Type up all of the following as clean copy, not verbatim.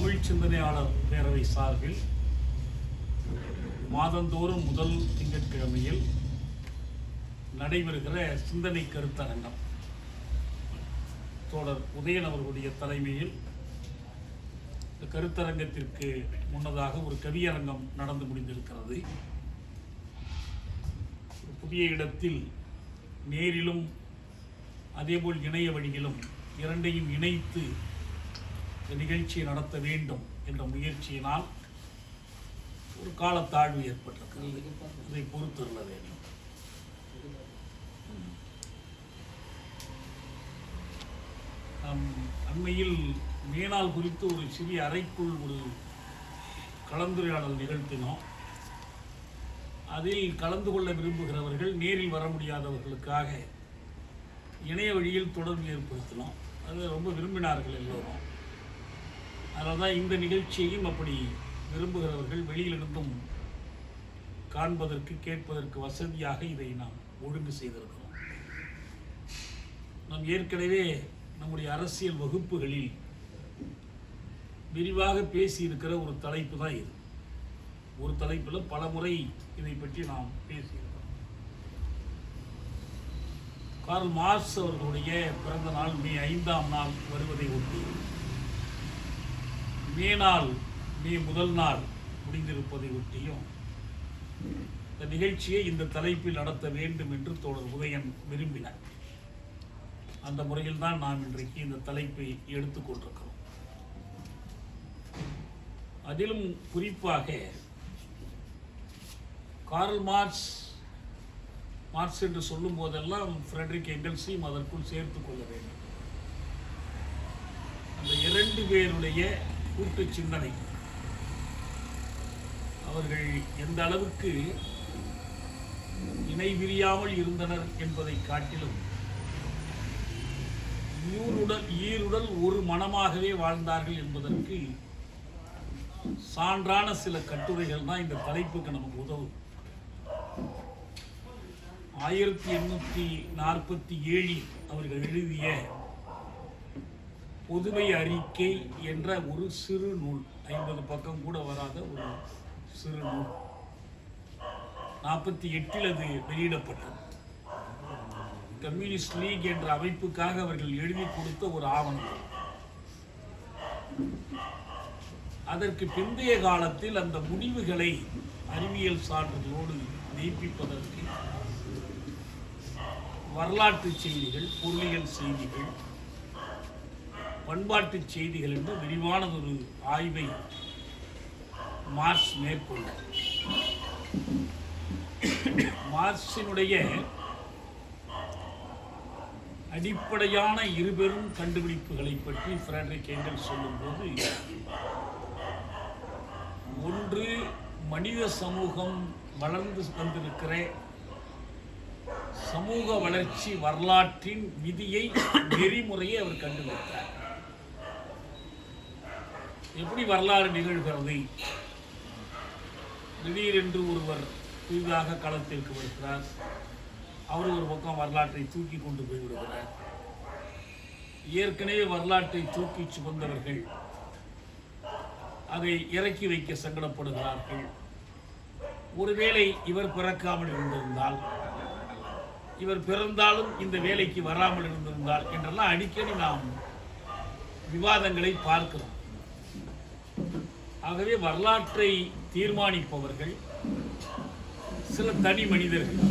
தமிழ் சிந்தனையாளர் பேரவை சார்பில் மாதந்தோறும் முதல் திங்கட்கிழமையில் நடைபெறுகிற சிந்தனை கருத்தரங்கம் தோழர் உதயன் அவர்களுடைய தலைமையில் இந்த கருத்தரங்கத்திற்கு முன்னதாக ஒரு கவியரங்கம் நடந்து முடிந்திருக்கிறது. புதிய இடத்தில் நேரிலும் அதேபோல் இணைய வழியிலும் இரண்டையும் இணைத்து நிகழ்ச்சியை நடத்த வேண்டும் என்ற முயற்சியினால் ஒரு காலத்தாழ்வு ஏற்பட்டிருக்கிறது. இதை பொறுத்திருக்க வேண்டும். அண்மையில் மேனாள் குறித்து ஒரு சிறிய அறைக்குள் ஒரு கலந்துரையாடல் நிகழ்த்தினோம். அதில் கலந்து கொள்ள விரும்புகிறவர்கள் நேரில் வர முடியாதவர்களுக்காக இணைய வழியில் தொடர்பு ஏற்படுத்தினோம். அது ரொம்ப விரும்பினார்கள் எல்லோரும். அதனால் தான் இந்த நிகழ்ச்சியையும் அப்படி விரும்புகிறவர்கள் வெளியிலிருந்தும் காண்பதற்கு கேட்பதற்கு வசதியாக இதை நாம் ஒழுங்கு செய்திருக்கிறோம். நாம் ஏற்கனவே நம்முடைய அரசியல் வகுப்புகளில் விரிவாக பேசியிருக்கிற ஒரு தலைப்பு தான் இது. ஒரு தலைப்பில் பல முறை இதை பற்றி நாம் பேசியிருக்கிறோம். கார்ல் மார்க்ஸ் அவர்களுடைய பிறந்த நாள் மே 5ஆம் நாள் வருவதை ஒட்டி மே முதல் நாள் முடிந்திருப்பதை ஒட்டியும் இந்த நிகழ்ச்சியை இந்த தலைப்பில் நடத்த வேண்டும் என்று தோழர் உதயன் விரும்பினார். அந்த முறையில் தான் நாம் இன்றைக்கு இந்த தலைப்பை எடுத்துக்கொண்டிருக்கிறோம். அதிலும் குறிப்பாக கார்ல் மார்க்ஸ் என்று சொல்லும் போதெல்லாம் ஃப்ரெட்ரிக் எங்கெல்ஸையும் அதற்குள் சேர்த்து கொள்ள வேண்டும். அந்த இரண்டு பேருடைய கூட்டு சிந்தனை, அவர்கள் எந்த அளவுக்கு இணை பிரியாமல் இருந்தனர் என்பதை காட்டிலும் ஈருடல் ஒரு மனமாகவே வாழ்ந்தார்கள் என்பதற்கு சான்றான சில கட்டுரைகள் தான் இந்த தலைப்புக்கு நமக்கு உதவும். 1847 அவர்கள் எழுதிய பொதுமை அறிக்கை என்ற ஒரு சிறு நூல், 50 பக்கம் கூட வராத ஒரு சிறு நூல், 48 அது வெளியிடப்பட்டது. கம்யூனிஸ்ட் லீக் என்ற அமைப்புக்காக அவர்கள் எழுதி கொடுத்த ஒரு ஆவணம். அதற்கு பிந்தைய காலத்தில் அந்த முடிவுகளை அறிவியல் சான்றுகளோடு மெய்ப்பிப்பதற்கு வரலாற்று செய்திகள், பொருளியல் செய்திகள், பண்பாட்டு செய்திகள் என்று விரிவானதொரு ஆய்வை மார்க்ஸ் மேற்கொண்டார். மார்க்சினுடைய அடிப்படையான இருபெரும் கண்டுபிடிப்புகளை பற்றி ஃப்ரெட்ரிக் எங்கெல்ஸ் சொல்லும்போது, ஒன்று, மனித சமூகம் வளர்ந்து வந்திருக்கிற சமூக வளர்ச்சி வரலாற்றின் விதியை, நெறிமுறையை அவர் கண்டுபிடித்தார். எப்படி வரலாறு நிகழ்கிறது? திடீரென்று ஒருவர் புதிதாக களத்திற்கு வருகிறார், அவர் ஒரு பக்கம் வரலாற்றை தூக்கி கொண்டு போய்விடுகிறார். ஏற்கனவே வரலாற்றை தூக்கி சுமந்தவர்கள் அதை இறக்கி வைக்க சங்கடப்படுகிறார்கள். ஒருவேளை இவர் பிறக்காமல் இருந்திருந்தால், இவர் பிறந்தாலும் இந்த வேலைக்கு வராமல் இருந்திருந்தால் என்றெல்லாம் அடிக்கடி நாம் விவாதங்களை பார்க்கிறோம். ஆகவே வரலாற்றை தீர்மானிப்பவர்கள் சில தனி மனிதர்கள்,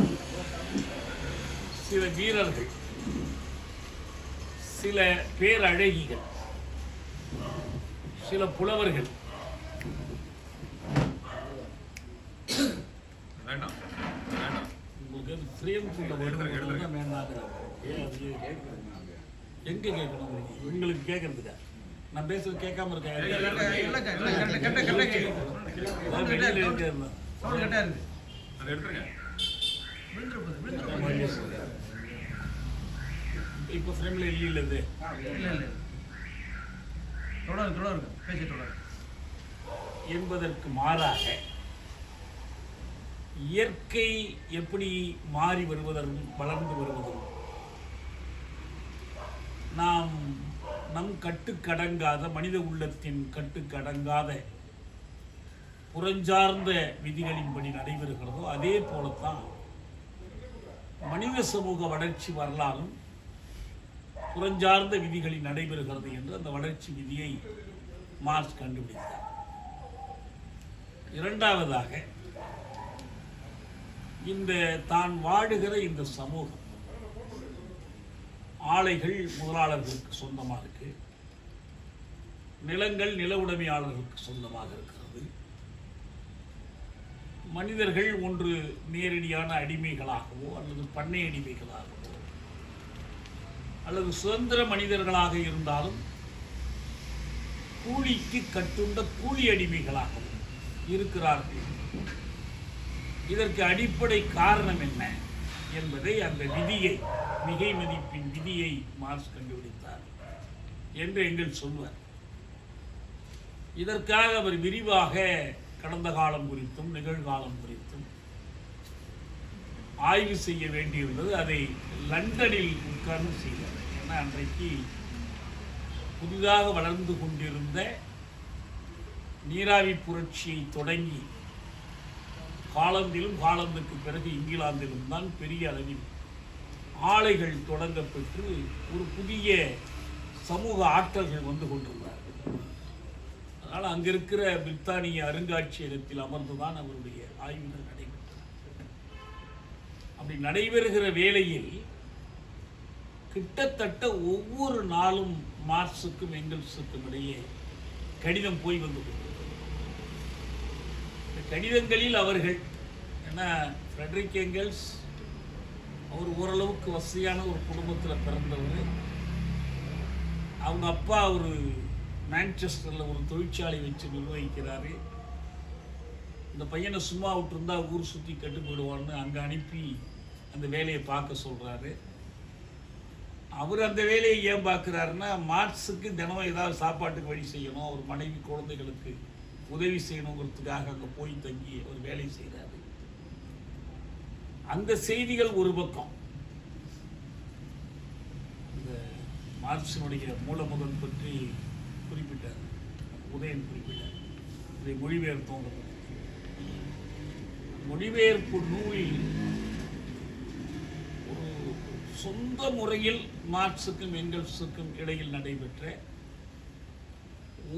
சில வீரர்கள், சில பேரழகிகள், சில புலவர்கள், எங்க கேட்கணும்? உங்களுக்கு கேட்கறதுக்கா? நான் பேசுறது கேட்காம இருக்கேன். இப்போ ஃப்ரெண்ட்ல இல்லை என்பதற்கு மாறாக இயற்கை எப்படி மாறி வருவதும் வளர்ந்து வருவதும் நாம் நம் கட்டுக்கடங்காத மனித உள்ளத்தின் கட்டுக்கடங்காத புறஞ்சார்ந்த விதிகளின்படி நடைபெறுகிறதோ அதே போலத்தான் மனித சமூக வளர்ச்சி வரலாறும் புறஞ்சார்ந்த விதிகளில் நடைபெறுகிறது என்று அந்த வளர்ச்சி விதியை மார்க்ஸ் கண்டுபிடித்தார். இரண்டாவதாக, இந்த தான் வாழுகிற இந்த சமூகம் ஆலைகள் முதலாளர்களுக்கு சொந்தமாக இருக்கு, நிலங்கள் நில உடைமையாளர்களுக்கு சொந்தமாக இருக்கிறது, மனிதர்கள் ஒன்று நேரடியான அடிமைகளாகவோ அல்லது பண்ணை அடிமைகளாகவோ அல்லது சுதந்திர மனிதர்களாக இருந்தாலும் கூலிக்கு கட்டுண்ட கூலி அடிமைகளாகவும் இருக்கிறார்கள். இதற்கு அடிப்படை காரணம் என்ன என்பதை அந்த விதியை, மிகை மதிப்பின் விதியை மார்க்ஸ் கண்டுபிடித்தார் என்று எங்கள் சொல்வார். இதற்காக அவர் விரிவாக கடந்த காலம் குறித்தும் நிகழ்காலம் குறித்தும் ஆய்வு செய்ய வேண்டியிருந்தது. அதை லண்டனில் உட்கார்ந்து செய்தார். ஏன்னா அன்றைக்கு புதிதாக வளர்ந்து கொண்டிருந்த நீராவி புரட்சியை தொடங்கி ஹாலந்திலும் ஹாலந்துக்கு பிறகு இங்கிலாந்திலும் தான் பெரிய அளவில் ஆலைகள் தொடங்கப்பெற்று ஒரு புதிய சமூக ஆற்றல்கள் வந்து கொண்டிருந்தார். அதனால் அங்கிருக்கிற பிரித்தானிய அருங்காட்சியகத்தில் அமர்ந்துதான் அவருடைய ஆய்வுகள் நடைபெற்றன. அப்படி நடைபெறுகிற வேளையில் கிட்டத்தட்ட ஒவ்வொரு நாளும் மார்க்ஸுக்கும் எங்கெல்ஸுக்கும் இடையே கடிதம் போய் வந்து கொண்டிருக்கிறது. கடிதங்களில் அவர்கள், ஏன்னா ஃப்ரெட்ரிக் எங்கெல்ஸ் அவர் ஓரளவுக்கு வசதியான ஒரு குடும்பத்தில் பிறந்தவர். அவங்க அப்பா ஒரு மான்செஸ்டரில் ஒரு தொழிற்சாலை வச்சு நிர்வகிக்கிறாரு. இந்த பையனை சும்மா விட்டுருந்தா ஊர் சுற்றி கட்டு போயிடுவான்னு அங்கே அனுப்பி அந்த வேலையை பார்க்க சொல்கிறாரு. அவர் அந்த வேலையை ஏன் பார்க்குறாருன்னா, மார்க்ஸுக்கு தினமும் ஏதாவது சாப்பாட்டுக்கு வழி செய்யணும், அவர் மனைவி குழந்தைகளுக்கு உதவி செய்யணுங்கிறதுக்காக அங்கே போய் தங்கி ஒரு வேலை செய்கிறாரு. அந்த செய்திகள் ஒரு பக்கம். இந்த மார்க்ஸினுடைய மூலமுதல் பற்றி குறிப்பிட்டார், உதயன் குறிப்பிட்டார். இதை மொழிபெயர்த்தோம். மொழிபெயர்ப்பு நூலில் ஒரு சொந்த முறையில் மார்க்ஸுக்கும் எங்கெல்ஸுக்கும் இடையில் நடைபெற்ற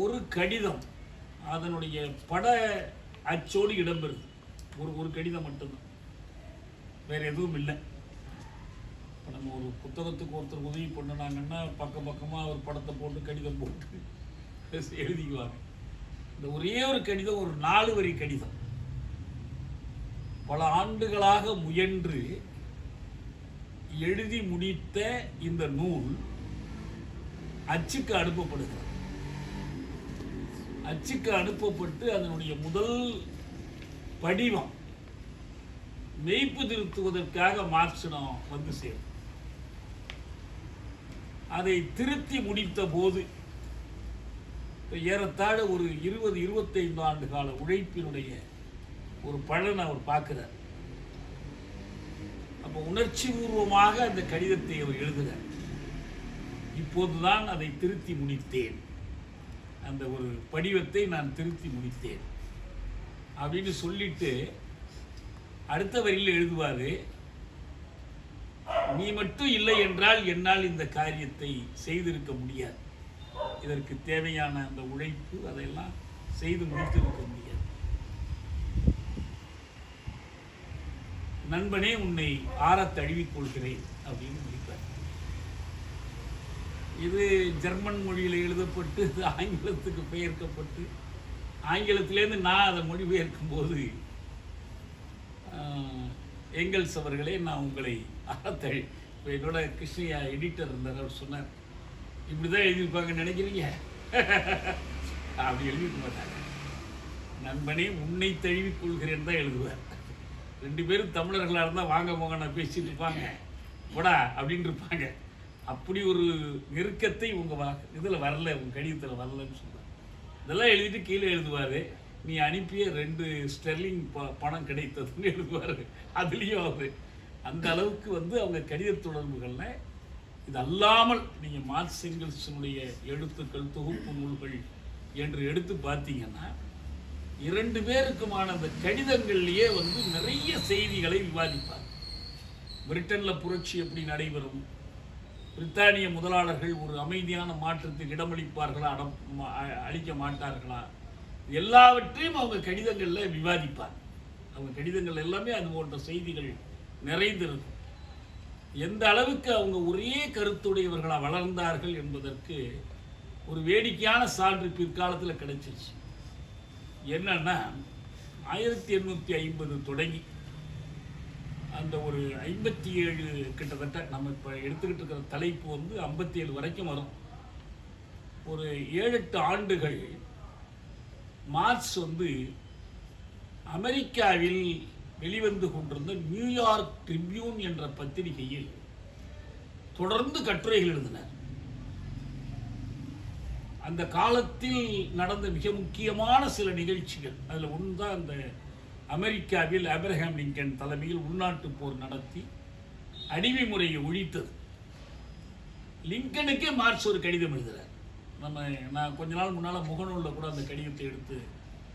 ஒரு கடிதம், அதனுடைய பட அச்சோடு இடம்பெறுது. ஒரு கடிதம் மட்டும்தான், வேற எதுவும் இல்லை. இப்போ நம்ம ஒரு புத்தகத்துக்கு ஒருத்தர் உதவி பண்ணினாங்கன்னா பக்கமாக ஒரு படத்தை போட்டு கடிதம் போட்டு எழுதிக்குவாங்க. இந்த ஒரே ஒரு கடிதம், ஒரு 4 வரி கடிதம், பல ஆண்டுகளாக முயன்று எழுதி முடித்த இந்த நூல் அச்சுக்கு அனுப்பப்படுகிறது. அச்சுக்கு அனுப்பப்பட்டு அதனுடைய முதல் படிவம் மெய்ப்பு திருத்துவதற்காக மார்க்ஸிடம் வந்து சேரும். அதை திருத்தி முடித்த போது ஏறத்தாழ ஒரு 20-25 ஆண்டு கால உழைப்பினுடைய ஒரு பலனை அவர் பார்க்கிறார். அப்போ உணர்ச்சி பூர்வமாக அந்த கடிதத்தை அவர் எழுதுகிறார். இப்போதுதான் அதை திருத்தி முடித்தேன், அந்த ஒரு படிவத்தை நான் திருத்தி முடித்தேன் அப்படின்னு சொல்லிட்டு அடுத்த வரியில் எழுதுவார், நீ மட்டும் இல்லை என்றால் என்னால் இந்த காரியத்தை செய்திருக்க முடியாது, இதற்கு தேவையான அந்த உழைப்பு அதையெல்லாம் செய்து முடித்திருக்க முடியாது. நண்பனே, உன்னை ஆறத் தழுவிக் கொள்கிறேன் அப்படின்னு முடிப்பார். இது ஜெர்மன் மொழியில் எழுதப்பட்டு ஆங்கிலத்துக்கு பெயர்க்கப்பட்டு ஆங்கிலத்திலேருந்து நான் அதை மொழிபெயர்க்கும் போது, எங்கெல்ஸ் அவர்களே, நான் உங்களை அறத்தழி, இப்போ என்னோட கிருஷ்ணயா எடிட்டர் இருந்தார், அவர் சொன்னார், இப்படி தான் எழுதியிருப்பாங்கன்னு நினைக்கிறீங்க, அப்படி எழுதிக்க மாட்டாங்க, நண்பனே உன்னை தழுவிக் கொள்கிறேன் தான் எழுதுவார். 2 பேரும் தமிழர்களாக இருந்தால் வாங்க போங்க நான் பேசிட்டு இருப்பாங்க, போடா அப்படின்னு இருப்பாங்க. அப்படி ஒரு நெருக்கத்தை உங்கள் இதில் வரல, உங்கள் கடிதத்தில் வரலன்னு சொல்லுவார். இதெல்லாம் எழுதிட்டு கீழே எழுதுவார், நீ அனுப்பிய 2 ஸ்டெர்லிங் பணம் கிடைத்ததுன்னு எழுதுவார். அதுலேயும் அவர் அந்த அளவுக்கு வந்து அவங்க கடித தொடர்புகளில் இது அல்லாமல் நீங்கள் மார்க்ஸ் எங்கெல்ஸினுடைய எழுத்துக்கள் தொகுப்பு நூல்கள் என்று எடுத்து பார்த்தீங்கன்னா 2 பேருக்குமான அந்த கடிதங்கள்லேயே வந்து நிறைய செய்திகளை விவாதிப்பார். பிரிட்டனில் புரட்சி எப்படி நடைபெறும், பிரித்தானிய முதலாளர்கள் ஒரு அமைதியான மாற்றத்துக்கு இடமளிப்பார்களா அளிக்க மாட்டார்களா, எல்லாவற்றையும் அவங்க கடிதங்களில் விவாதிப்பார். அவங்க கடிதங்கள் எல்லாமே அது போன்ற செய்திகள் நிறைந்திருக்கும். எந்த அளவுக்கு அவங்க ஒரே கருத்துடையவர்களாக வளர்ந்தார்கள் என்பதற்கு ஒரு வேடிக்கையான சான்று பிற்காலத்தில் கிடைச்சிச்சு. என்னன்னா 1850 தொடங்கி அந்த ஒரு 57 கிட்டத்தட்ட நம்ம இப்போ எடுத்துக்கிட்டு இருக்கிற தலைப்பு வந்து 57 வரைக்கும் வரும். ஒரு 7-8 ஆண்டுகள் மார்க்ஸ் வந்து அமெரிக்காவில் வெளிவந்து கொண்டிருந்த நியூயார்க் ட்ரிபியூன் என்ற பத்திரிகையில் தொடர்ந்து கட்டுரைகள் எழுதினார். அந்த காலத்தில் நடந்த மிக முக்கியமான சில நிகழ்ச்சிகள், அதில் ஒன்று தான் அந்த அமெரிக்காவில் ஆபிரகாம் லிங்கன் தலைமையில் உள்நாட்டு போர் நடத்தி அடிமை முறையை ஒழித்தது. லிங்கனுக்கே மார்க்ஸ் ஒரு கடிதம் எழுதுகிறார். நான் கொஞ்ச நாள் முன்னால் முகநூலில் கூட அந்த கடிதத்தை எடுத்து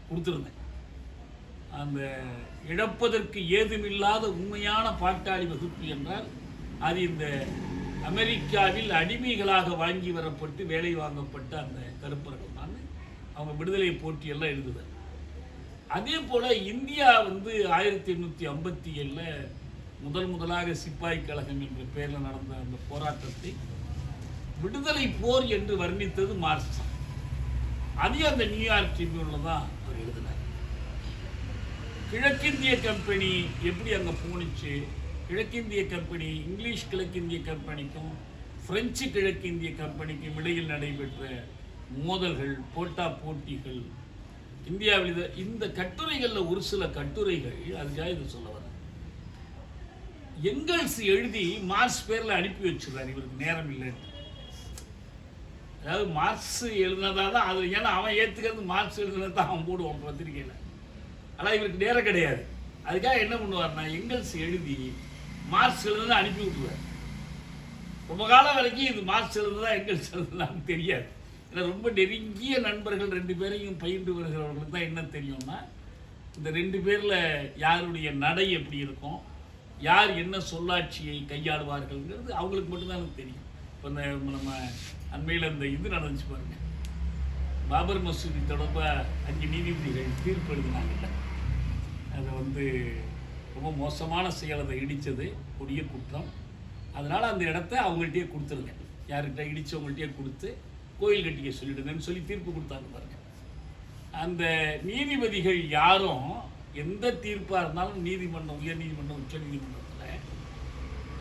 கொடுத்துருந்தேன். அந்த இழப்பதற்கு ஏதுமில்லாத உண்மையான பாட்டாளி வகுப்பு என்றால் அது இந்த அமெரிக்காவில் அடிமைகளாக வாங்கி வரப்பட்டு வேலை வாங்கப்பட்ட அந்த கருப்பர்கள் தான். அவங்க விடுதலை போட்டியெல்லாம் எழுதுவார். அதே போல் இந்தியா வந்து 1857 முதலாக சிப்பாய் கழகம் என்ற பெயரில் நடந்த அந்த போராட்டத்தை விடுதலை போர் என்று வர்ணித்தது மார்க்ஸ். அதே அந்த நியூயார்க் ட்ரிபியூனில் தான் அவர் எழுதினார். கிழக்கிந்திய கம்பெனி எப்படி அங்கே போனிச்சு, கிழக்கிந்திய கம்பெனி இங்கிலீஷ் கிழக்கிந்திய கம்பெனிக்கும் பிரெஞ்சு கிழக்கிந்திய கம்பெனிக்கும் இடையில் நடைபெற்ற மோதல்கள், போட்டிகள் இந்தியாவில். இந்த கட்டுரைகளில் ஒரு சில கட்டுரைகள் அதுக்காக இதை சொல்ல வர எங்கெல்ஸ் எழுதி மார்க்ஸ் பேரில் அனுப்பி வச்சுருக்கார். இவருக்கு நேரம் இல்லைன்னு. அதாவது மார்க்ஸ் எழுதினதாக தான் அது, ஏன்னா அவன் ஏற்றுக்கிறது மார்க்ஸ் எழுதினது தான் அவன் போடுவான் பத்திரிகையில். ஆனால் இவருக்கு நேரம் கிடையாது. அதுக்காக என்ன பண்ணுவார்னா எங்கெல்ஸ் எழுதி மார்க்ஸ் எழுதுனா அனுப்பி விட்டுருவார். ரொம்ப காலம் வரைக்கும் இது மார்க்ஸ் எழுதுனா எங்கெல்ஸ் எழுதுனான்னு தெரியாது. ஏன்னா ரொம்ப நெருங்கிய நண்பர்கள் 2 பேரையும் பயின்று வருகிறவர்களுக்கு தான் என்ன தெரியும்னா இந்த 2 பேரில் யாருடைய நடை எப்படி இருக்கும், யார் என்ன சொல்லாட்சியை கையாளுவார்கள்ங்கிறது அவங்களுக்கு மட்டும்தான் எனக்கு தெரியும். இப்போ நம்ம அண்மையில் இந்த இது நடந்துச்சு பாருங்க, பாபர் மசூதி தொடர்பாக 5 நீதிபதிகள் தீர்ப்பு எழுதினாங்கல்ல, அதை வந்து ரொம்ப மோசமான செயல், அதை இடித்தது கொடிய குற்றம். அதனால் அந்த இடத்த அவங்கள்ட்டே கொடுத்துருங்க, யார்கிட்ட இடித்தவங்கள்ட்டே கொடுத்து கோயில் கட்டிக்க சொல்லிடுங்கன்னு சொல்லி தீர்ப்பு கொடுத்தாங்க பாருங்க. அந்த நீதிபதிகள் யாரும் எந்த தீர்ப்பாக இருந்தாலும் நீதிமன்றம், உயர் நீதிமன்றம், உச்ச நீதிமன்றத்தில்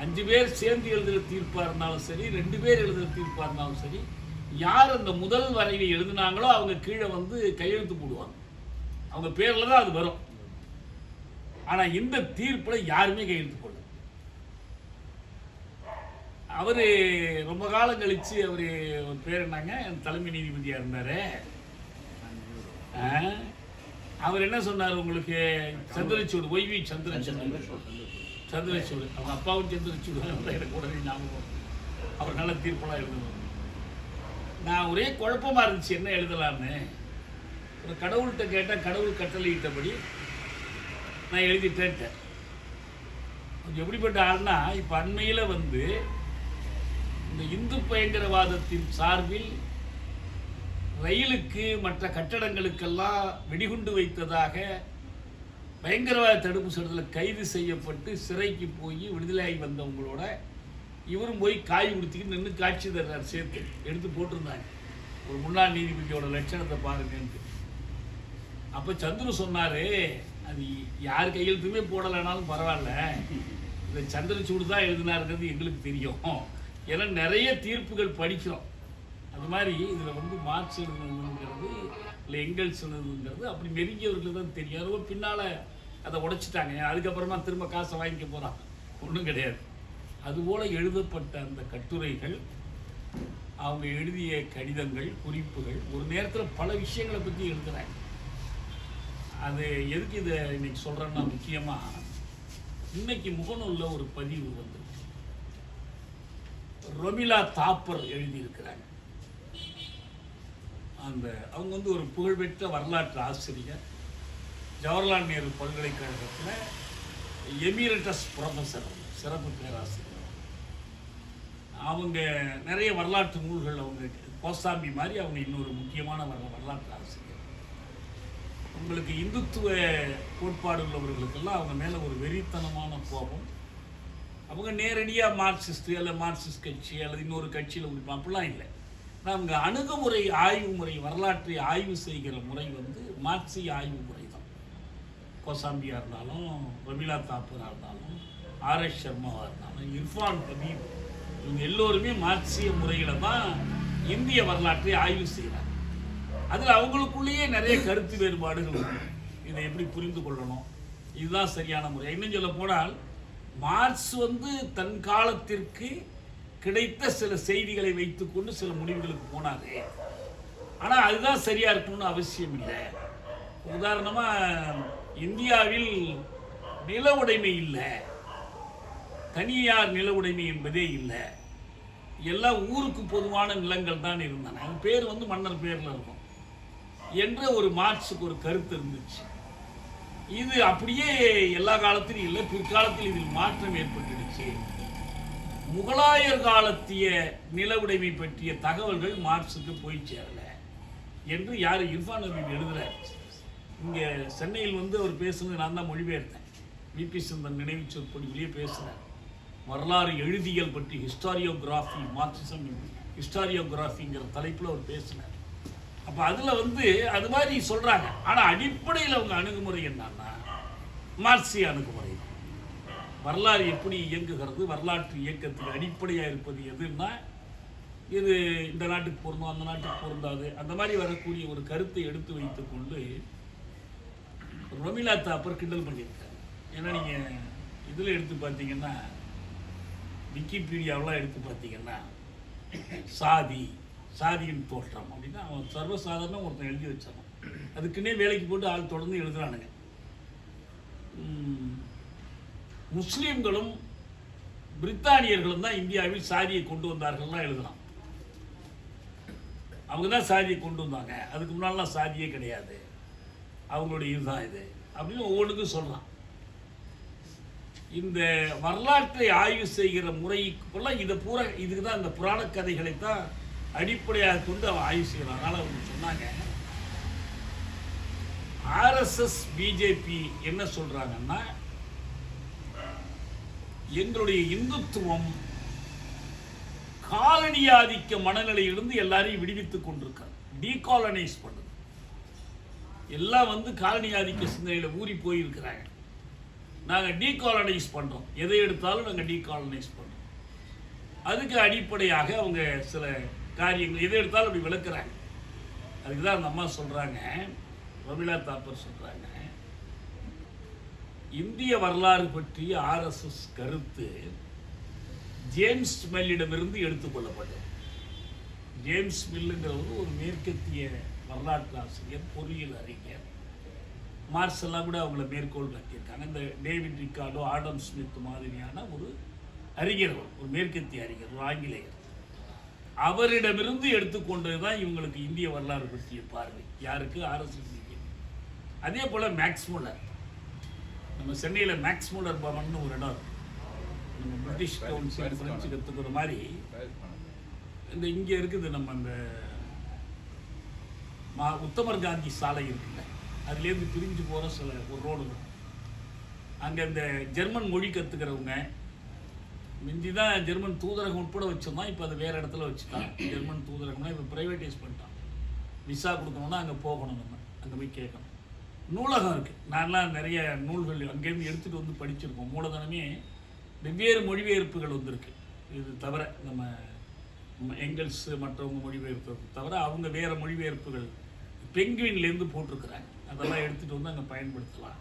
5 பேர் சேர்ந்து எழுதுகிற தீர்ப்பாக இருந்தாலும் சரி, 2 பேர் எழுதுகிற தீர்ப்பாக இருந்தாலும் சரி, யார் அந்த முதல் வரைவை எழுதினாங்களோ அவங்க கீழே வந்து கையெழுத்து போடுவாங்க. அவங்க பேரில் தான் அது வரும். ஆனால் இந்த தீர்ப்பில் யாருமே கையெழுத்து போடல. அவர் ரொம்ப காலம் கழித்து அவர் பேர் என்னங்க, தலைமை நீதிபதியாக இருந்தார். அவர் என்ன சொன்னார் உங்களுக்கு, சந்திரசூடு, ஒய்வி சந்திரசூடு, அவங்க அப்பாவும் சந்திரசூடு எனக்கு உடனே ஞாபகம். அவர் நல்ல தீர்ப்பெல்லாம் எழுதணும். நான் ஒரே குழப்பமாக இருந்துச்சு என்ன எழுதலான்னு. ஒரு கடவுள்கிட்ட கேட்டால் கடவுள் கட்டளையிட்டபடி நான் எழுதிட்டேன். கொஞ்சம் எப்படிப்பட்ட ஆள்னா, இப்போ அண்மையில் வந்து இந்த இந்து பயங்கரவாதத்தின் சார்பில் ரயிலுக்கு மற்ற கட்டடங்களுக்கெல்லாம் வெடிகுண்டு வைத்ததாக பயங்கரவாத தடுப்பு சட்டத்தில் கைது செய்யப்பட்டு சிறைக்கு போய் விடுதலையாகி வந்தவங்களோட இவரும் போய் காய் கொடுத்துக்கிட்டு நின்று காட்சி தர்றார். சேர்த்து எடுத்து போட்டிருந்தாங்க ஒரு முன்னாள் நீதிபதியோட லட்சணத்தை பாருங்கன்ட்டு. அப்போ சந்துரு சொன்னார், அது யார் கையெழுத்துமே போடலைனாலும் பரவாயில்ல, இந்த சந்திரசூடு தான் எழுதினாருங்கிறது எங்களுக்கு தெரியும். ஏன்னா நிறைய தீர்ப்புகள் படிக்கிறோம். அது மாதிரி இதில் வந்து மார்க்ஸ் எழுதுனதுங்கிறது இல்லை எங்கெல்ஸ் எழுதுங்கிறது அப்படி நெருங்கியவர்களுக்கு தான் தெரியும். அதுவும் பின்னால் அதை உடைச்சிட்டாங்க. அதுக்கப்புறமா திரும்ப காசை வாங்கிக்க போகிறாங்க, ஒன்றும் கிடையாது. அதுபோல் எழுதப்பட்ட அந்த கட்டுரைகள், அவங்க எழுதிய கடிதங்கள், குறிப்புகள் ஒரு நேரத்தில் பல விஷயங்களை பற்றி எழுதுகிறாங்க. அது எதுக்கு இதை இன்னைக்கு சொல்கிறேன்னா, முக்கியமாக இன்னைக்கு முகநூலில் ஒரு பதிவு வந்து ரொமிலா தாப்பர் எழுதியிருக்கிறாங்க. அவங்க வந்து ஒரு புகழ்பெற்ற வரலாற்று ஆசிரியர். ஜவஹர்லால் நேரு பல்கலைக்கழகத்தில் எமிரட்டஸ் ப்ரொஃபஸர், சிறப்பு பேராசிரியர். அவங்க நிறைய வரலாற்று நூல்கள், அவங்க கோசாம்பி மாதிரி அவங்க இன்னொரு முக்கியமான வரலாற்று ஆசிரியர். உங்களுக்கு இந்துத்துவ கோட்பாடு உள்ளவர்களுக்கெல்லாம் அவங்க மேலே ஒரு வெறித்தனமான கோபம். அவங்க நேரடியாக மார்க்சிஸ்ட் அல்லது மார்க்சிஸ்ட் கட்சி அல்லது இன்னொரு கட்சியில் உரிப்போம் அப்படிலாம் இல்லை. அவங்க அணுகுமுறை, ஆய்வு முறை, வரலாற்றை ஆய்வு செய்கிற முறை வந்து மார்க்சிய ஆய்வு முறை தான். கோசாம்பியாக இருந்தாலும், ரொமிலா தாப்பராக இருந்தாலும், ஆர்எஸ் சர்மாவாக இருந்தாலும், இர்ஃபான் ஹபீப், இவங்க எல்லோருமே மார்க்சிய முறையில் தான் இந்திய வரலாற்றை ஆய்வு செய்கிறாங்க. அதில் அவங்களுக்குள்ளேயே நிறைய கருத்து வேறுபாடுகள் உண்டு. இதை எப்படி புரிந்து கொள்ளணும், இதுதான் சரியான முறை. இன்னும் சொல்ல போனால் மார்க்ஸ் வந்து தன் காலத்திற்கு கிடைத்த சில செய்திகளை வைத்துக்கொண்டு சில முடிவுகளுக்கு போனாரு. ஆனால் அதுதான் சரியாக இருக்கணும்னு அவசியம் இல்லை. உதாரணமாக இந்தியாவில் நில உடைமை இல்லை, தனியார் நில உடைமை என்பதே இல்லை, எல்லாம் ஊருக்கு பொதுவான நிலங்கள் தான் இருந்தன, அவன் பேர் வந்து மன்னர் பேரில் இருக்கும் என்ற ஒரு மார்க்ஸுக்கு ஒரு கருத்து இருந்துச்சு. இது அப்படியே எல்லா காலத்திலும் இல்லை, பிற்காலத்தில் இதில் மாற்றம் ஏற்பட்டுடுச்சு. முகலாயர் காலத்திய நில உடைமை பற்றிய தகவல்கள் மார்க்ஸுக்கு போய் சேரல என்று யார் இர்ஃபான் ஹபீப் எழுதுறார். இங்கே சென்னையில் வந்து அவர் பேசுனது நான் தான் மொழிபெயர்த்தேன். விபி சந்தன் நினைவு சொற்பொழிவிலேயே பேசுகிறார். வரலாறு எழுதியல் பற்றி ஹிஸ்டாரியோகிராஃபி, மார்க்சிசம் ஹிஸ்டாரியோகிராஃபிங்கிற தலைப்பில் அவர் பேசினார். அப்போ அதில் வந்து அது மாதிரி சொல்கிறாங்க. ஆனால் அடிப்படையில் அவங்க அணுகுமுறை என்னன்னா மார்க்சிய அணுகுமுறை. வரலாறு எப்படி இயங்குகிறது, வரலாற்று இயக்கத்துக்கு அடிப்படையாக இருப்பது எதுன்னா இது இந்த நாட்டுக்கு பொருந்தும், அந்த நாட்டுக்கு பொருந்தாது, அந்த மாதிரி வரக்கூடிய ஒரு கருத்தை எடுத்து வைத்துக்கொண்டு ரொமிலா தாப்பர் கிண்டல் பண்ணியிருக்காங்க. ஏன்னா நீங்கள் இதில் எடுத்து பார்த்தீங்கன்னா, விக்கிபீடியாவெலாம் எடுத்து பார்த்தீங்கன்னா, சாதியின் தோற்றம் அப்படின்னா அவன் சர்வசாதாரண ஒருத்தன் எழுதி வச்சான். அதுக்குன்னே வேலைக்கு போட்டு ஆள் தொடர்ந்து எழுதுறானுங்க. முஸ்லீம்களும் பிரித்தானியர்களும் தான் இந்தியாவில் சாதியை கொண்டு வந்தார்கள்லாம் எழுதலாம். அவங்க தான் சாதியை கொண்டு வந்தாங்க, அதுக்கு முன்னாலாம் சாதியே கிடையாது, அவங்களுடைய இதுதான் இது அப்படின்னு ஒவ்வொன்றுக்கும் சொல்லலாம். இந்த வரலாற்றை ஆய்வு செய்கிற முறைக்குள்ள இதை பூரா இதுக்கு தான் இந்த புராண கதைகளை தான் அடிப்படையாக கொண்டு அவன் ஆய்வு செய்யறான். அதனால அவங்க சொன்னாங்க, ஆர்எஸ்எஸ் பிஜேபி என்ன சொல்றாங்கன்னா, எங்களுடைய இந்துத்துவம் காலனியாதிக்க மனநிலையிலிருந்து எல்லாரையும் விடுவித்துக் கொண்டிருக்காங்க, டீகாலனைஸ் பண்ணுது. எல்லாம் வந்து காலனியாதிக்க சிந்தனையில ஊறி போயிருக்கிறாங்க. நாங்கள் டீகாலனைஸ் பண்றோம், எதை எடுத்தாலும் நாங்கள் டீகாலனைஸ் பண்றோம். அதுக்கு அடிப்படையாக அவங்க சில காரியங்கள் எதை எடுத்தாலும் அப்படி விளக்குறாங்க. அதுக்கு தான் அந்த அம்மா சொல்றாங்க, ரொமிலா தாப்பர் சொல்றாங்க, இந்திய வரலாறு பற்றிய ஆர்எஸ்எஸ் கருத்து ஜேம்ஸ் மில்லிடமிருந்து எடுத்துக்கொள்ளப்பட்டது. ஜேம்ஸ் மில்லுங்கிறவர் ஒரு மேற்கத்திய வரலாற்று ஆசிரியர், பொறியியல் அறிஞர். மார்க்ஸ் எல்லாம் கூட அவங்கள மேற்கோள் காட்டியிருக்காங்க. இந்த டேவிட் ரிக்கார்டோ, ஆடம் ஸ்மித் மாதிரியான ஒரு அறிஞர், ஒரு மேற்கத்திய அறிஞர், ஒரு ஆங்கிலேயர். அவரிடமிருந்து எடுத்துக்கொண்டது தான் இவங்களுக்கு இந்திய வரலாறு பற்றிய பார்வை. யாருக்கு? ஆர்எஸ்எஸ். அதே போல் மேக்ஸ் முல்லர், நம்ம சென்னையில் மேக்ஸ் முல்லர் பவன் ஒரு இடம் இருக்கு. நம்ம பிரிட்டிஷ் கவுன்சில் பிரெஞ்சு கற்றுக்கிற மாதிரி இந்த இங்கே இருக்குது. நம்ம இந்த உத்தமர் காந்தி சாலை இருக்குல்ல, அதுலேருந்து பிரிஞ்சு போகிற சில ஒரு ரோடு இருக்கும். அங்கே இந்த ஜெர்மன் மொழி கற்றுக்கிறவங்க, முந்தி தான் ஜெர்மன் தூதரகம் உட்பட வச்சோம்னா, இப்போ அது வேறு இடத்துல வச்சுட்டான். ஜெர்மன் தூதரகம்னா இப்போ ப்ரைவேட்டைஸ் பண்ணிட்டான். விசா கொடுக்கணும்னா அங்கே போகணும், நம்ம அங்கே போய் கேட்கணும். நூலகம் இருக்குது. நான்லாம் நிறைய நூல்கள் அங்கேருந்து எடுத்துகிட்டு வந்து படிச்சிருக்கோம். மூலதனமே வெவ்வேறு மொழிபெயர்ப்புகள் வந்திருக்கு. இது தவிர நம்ம எங்கல்ஸ் மற்றவங்க மொழிபெயர்ப்பது தவிர அவங்க வேறு மொழிபெயர்ப்புகள் பெங்குவின்லேருந்து போட்டிருக்கிறாங்க. அதெல்லாம் எடுத்துகிட்டு வந்து அங்கே பயன்படுத்தலாம்.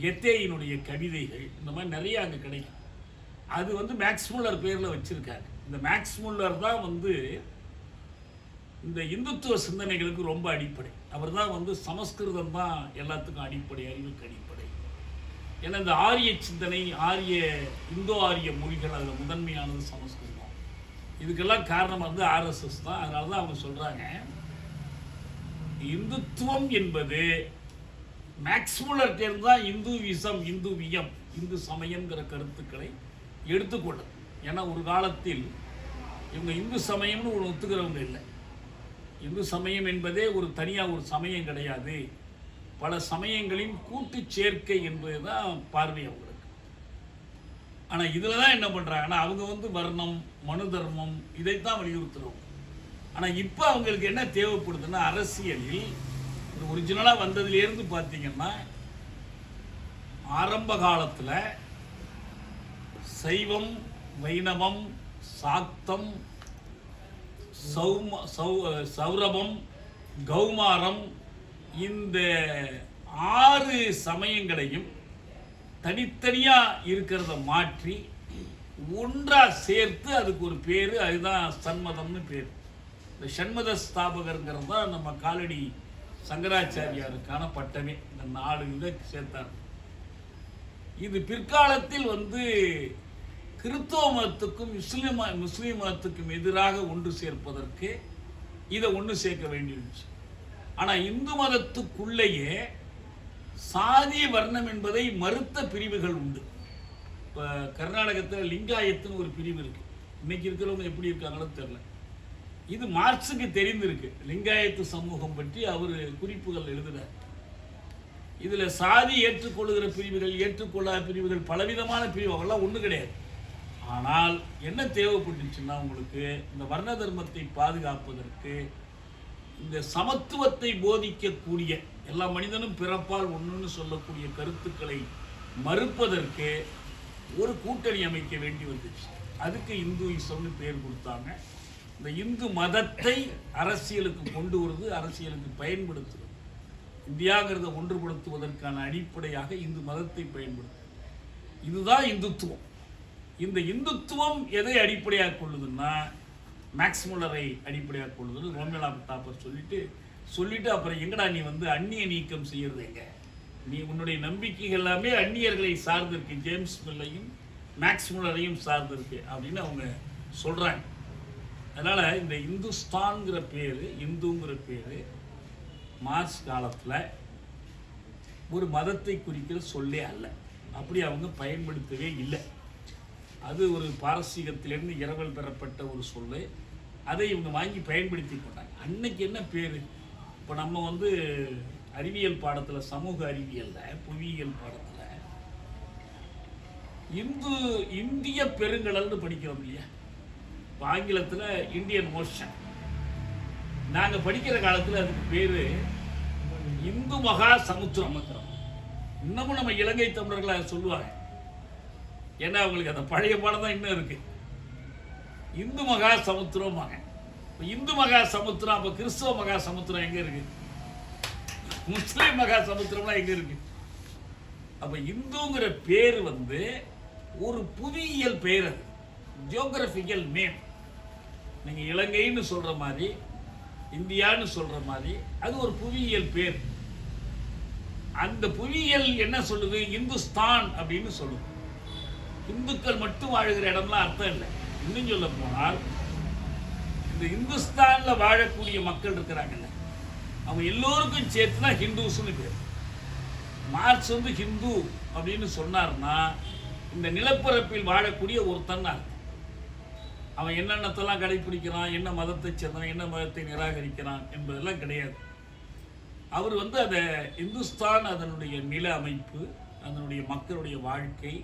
கெத்தேயினுடைய கவிதைகள் இந்த மாதிரி நிறைய அங்கே கிடைக்கும். அது வந்து மேக்ஸ் முல்லர் பேரில் வச்சுருக்காங்க. இந்த மேக்ஸ் முல்லர் தான் வந்து இந்த இந்துத்துவ சிந்தனைகளுக்கு ரொம்ப அடிப்படை. அவர் தான் வந்து சமஸ்கிருதம் தான் எல்லாத்துக்கும் அடிப்படை, அறிவுக்கு அடிப்படை. ஏன்னா இந்த ஆரிய சிந்தனை, இந்தோ ஆரிய மொழிகள் அதில் முதன்மையானது சமஸ்கிருதம். இதுக்கெல்லாம் காரணம் வந்து ஆர்எஸ்எஸ் தான். அதனால தான் அவங்க சொல்கிறாங்க இந்துத்துவம் என்பது மேக்ஸ் முல்லர் டேர்ம் தான் இந்துவிசம், இந்துவியம், இந்து சமயங்கிற கருத்துக்களை எடுத்துக்கொள்ளும். ஏன்னா ஒரு காலத்தில் இவங்க இந்து சமயம்னு ஒன்று ஒத்துக்கிறவங்க இல்லை. இந்து சமயம் என்பதே ஒரு தனியாக ஒரு சமயம் கிடையாது, பல சமயங்களின் கூட்டு சேர்க்கை என்பது தான் பார்வை அவங்களுக்கு. ஆனால் இதில் தான் என்ன பண்ணுறாங்கன்னா அவங்க வந்து வர்ணம், மனு தர்மம் இதைத்தான் வலியுறுத்துறவங்க. ஆனால் இப்போ அவங்களுக்கு என்ன தேவைப்படுதுன்னா அரசியலில் இது ஒரிஜினலாக வந்ததுலேருந்து பார்த்தீங்கன்னா ஆரம்ப காலத்தில் சைவம், வைணவம், சாக்தம், சௌரபம், கௌமாரம் இந்த 6 சமயங்களையும் தனித்தனியாக இருக்கிறத மாற்றி ஒன்றாக சேர்த்து அதுக்கு ஒரு பேர், அதுதான் சண்மதம்னு பேர். இந்த சண்மத ஸ்தாபகருங்கிறது தான் நம்ம காலடி சங்கராச்சாரியாருக்கான பட்டமே. இந்த 4 இதை சேர்த்தார். இது பிற்காலத்தில் வந்து கிறிஸ்தவ மதத்துக்கும் முஸ்லீம் மதத்துக்கும் எதிராக ஒன்று சேர்ப்பதற்கு இதை ஒன்று சேர்க்க வேண்டியிருந்துச்சு. ஆனால் இந்து மதத்துக்குள்ளேயே சாதி வர்ணம் என்பதை மறுத்த பிரிவுகள் உண்டு. இப்போ கர்நாடகத்தில் லிங்காயத்துன்னு ஒரு பிரிவு இருக்குது. இன்னைக்கு இருக்கிறவங்க எப்படி இருக்காங்களோ தெரியல. இது மார்க்ஸுக்கு தெரிந்திருக்கு. லிங்காயத்து சமூகம் பற்றி அவர் குறிப்புகள் எழுதுகிறார். இதில் சாதி ஏற்றுக்கொள்ளுகிற பிரிவுகள், ஏற்றுக்கொள்ளாத பிரிவுகள், பலவிதமான பிரிவு, அவெல்லாம் ஒன்றும் கிடையாது. ஆனால் என்ன தேவைப்பட்டுச்சுன்னா உங்களுக்கு இந்த வர்ண தர்மத்தை பாதுகாப்பதற்கு, இந்த சமத்துவத்தை போதிக்கக்கூடிய, எல்லா மனிதனும் பிறப்பால் ஒன்றுன்னு சொல்லக்கூடிய கருத்துக்களை மறுப்பதற்கு ஒரு கூட்டணி அமைக்க வேண்டி வந்துச்சு. அதுக்கு இந்துயிசம்னு பேர் கொடுத்தாங்க. இந்த இந்து மதத்தை அரசியலுக்கு கொண்டு வருது, அரசியலுக்கு பயன்படுத்துவது, இந்தியாங்கிறத ஒன்றுபடுத்துவதற்கான அடிப்படையாக இந்து மதத்தை பயன்படுத்தும். இதுதான் இந்துத்துவம். இந்த இந்துத்துவம் எதை அடிப்படையாக கொள்ளுதுன்னா மேக்ஸ் முல்லரை அடிப்படையாக கொள்ளுதுன்னு ரோமிலா தாப்பர் சொல்லிட்டு அப்புறம் எங்கடா நீ வந்து அந்நிய நீக்கம் செய்யறது எங்க, நீ உன்னுடைய நம்பிக்கைகள் எல்லாமே அந்நியர்களை சார்ந்திருக்கு, ஜேம்ஸ் மில்லையும் மேக்ஸ் முல்லரையும் சார்ந்திருக்கு அப்படின்னு அவங்க சொல்றாங்க. அதனால இந்த இந்துஸ்தான்ங்கிற பேரு, இந்துங்கிற பேரு மார்க்ஸ் காலத்தில் ஒரு மதத்தை குறிக்கிற சொல்லே அல்ல, அப்படி அவங்க பயன்படுத்தவே இல்லை. அது ஒரு பாரசீகத்திலிருந்து இரவல் பெறப்பட்ட ஒரு சொல்லு. அதை இவங்க வாங்கி பயன்படுத்தி கொண்டாங்க. அன்னைக்கு என்ன பேர்? இப்போ நம்ம வந்து அறிவியல் பாடத்தில், சமூக அறிவியலில், புவியியல் பாடத்தில் இந்திய பெருங்கடல்னு படிக்கிறோம் இல்லையா? இப்போ ஆங்கிலத்தில் இந்தியன் ஓஷன். நாங்கள் படிக்கிற காலத்தில் அதுக்கு பேர் இந்து மகா சமுத்திரம். இன்னமும் நம்ம இலங்கை தமிழர்கள் அதை சொல்லுவாங்க. ஏன்னா அவங்களுக்கு அந்த பழைய பாடம் தான் இன்னும் இருக்கு. இந்து மகா சமுத்திரம். இந்து மகா சமுத்திரம். அப்போ கிறிஸ்தவ மகா சமுத்திரம் எங்க இருக்கு? முஸ்லீம் மகா சமுத்திரம்லாம் எங்க இருக்கு? அப்ப இந்துங்கிற பேர் வந்து ஒரு புவியியல் பெயர், அது ஜியோகிராபிக்கல் நேம். நீங்க இலங்கைன்னு சொல்ற மாதிரி, இந்தியான்னு சொல்ற மாதிரி அது ஒரு புவியியல் பேர். அந்த புவியியல் என்ன சொல்லுது? இந்துஸ்தான் அப்படின்னு சொல்லுது. இந்துக்கள் மட்டும் வாழுகிற இடம்லாம் அர்த்தம் இல்லை. இன்னும் சொல்ல போனால் இந்த இந்துஸ்தான்ல வாழக்கூடிய மக்கள் இருக்கிறாங்கல்ல, அவங்க எல்லோருக்கும் சேர்த்துனா ஹிந்துஸ்னு பேர். மார்க்ஸ் வந்து ஹிந்து அப்படின்னு சொன்னார்னா இந்த நிலப்பரப்பில் வாழக்கூடிய ஒருத்தன் அர்த்தம். அவன் என்னென்னத்தெல்லாம் கடைபிடிக்கிறான், என்ன மதத்தை சேர்ந்தான், என்ன மதத்தை நிராகரிக்கிறான் என்பதெல்லாம் கிடையாது. அவர் வந்து அதை இந்துஸ்தான், அதனுடைய நில அமைப்பு, அதனுடைய மக்களுடைய வாழ்க்கை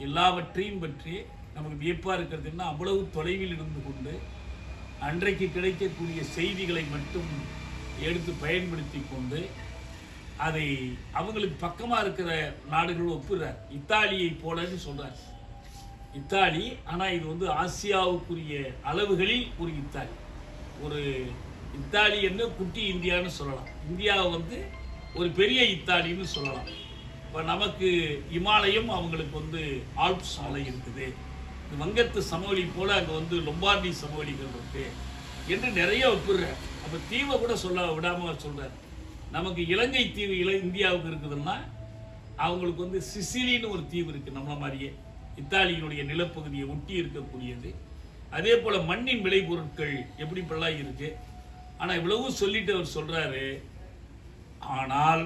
எல்லாவற்றையும் பற்றி நமக்கு வியப்பாக இருக்கிறதுன்னா அவ்வளவு தொலைவில் இருந்து கொண்டு அன்றைக்கு கிடைக்கக்கூடிய செய்திகளை மட்டும் எடுத்து பயன்படுத்தி கொண்டு அதை அவங்களுக்கு பக்கமாக இருக்கிற நாடுகள் ஒப்புறார். இத்தாலியை போலன்னு சொல்கிறார். இத்தாலி, ஆனால் இது வந்து ஆசியாவுக்குரிய அளவுகளில் ஒரு இத்தாலி. ஒரு இத்தாலி என்று குட்டி இந்தியான்னு சொல்லலாம். இந்தியாவை வந்து ஒரு பெரிய இத்தாலின்னு சொல்லலாம். இப்போ நமக்கு இமாலயம், அவங்களுக்கு வந்து ஆல்ப்ஸ் மலை இருக்குது. வங்கத்து சமவெளி போல் அங்கே வந்து லொம்பார்டி சமவெளிகள் இருக்குது என்று நிறைய ஒப்புறார். அப்போ தீவை கூட சொல்ல விடாமல் சொல்கிறார். நமக்கு இலங்கை தீவு இந்தியாவுக்கு இருக்குதுன்னா அவங்களுக்கு வந்து சிசிலின்னு ஒரு தீவு இருக்குது. நம்மள மாதிரியே இத்தாலியினுடைய நிலப்பகுதியை ஒட்டி இருக்கக்கூடியது. அதே போல மண்ணின் விளைபொருட்கள் எப்படி இப்பெல்லாம் இருக்கு. ஆனா இவ்வளவு சொல்லிட்டு அவர் சொல்றாரு, ஆனால்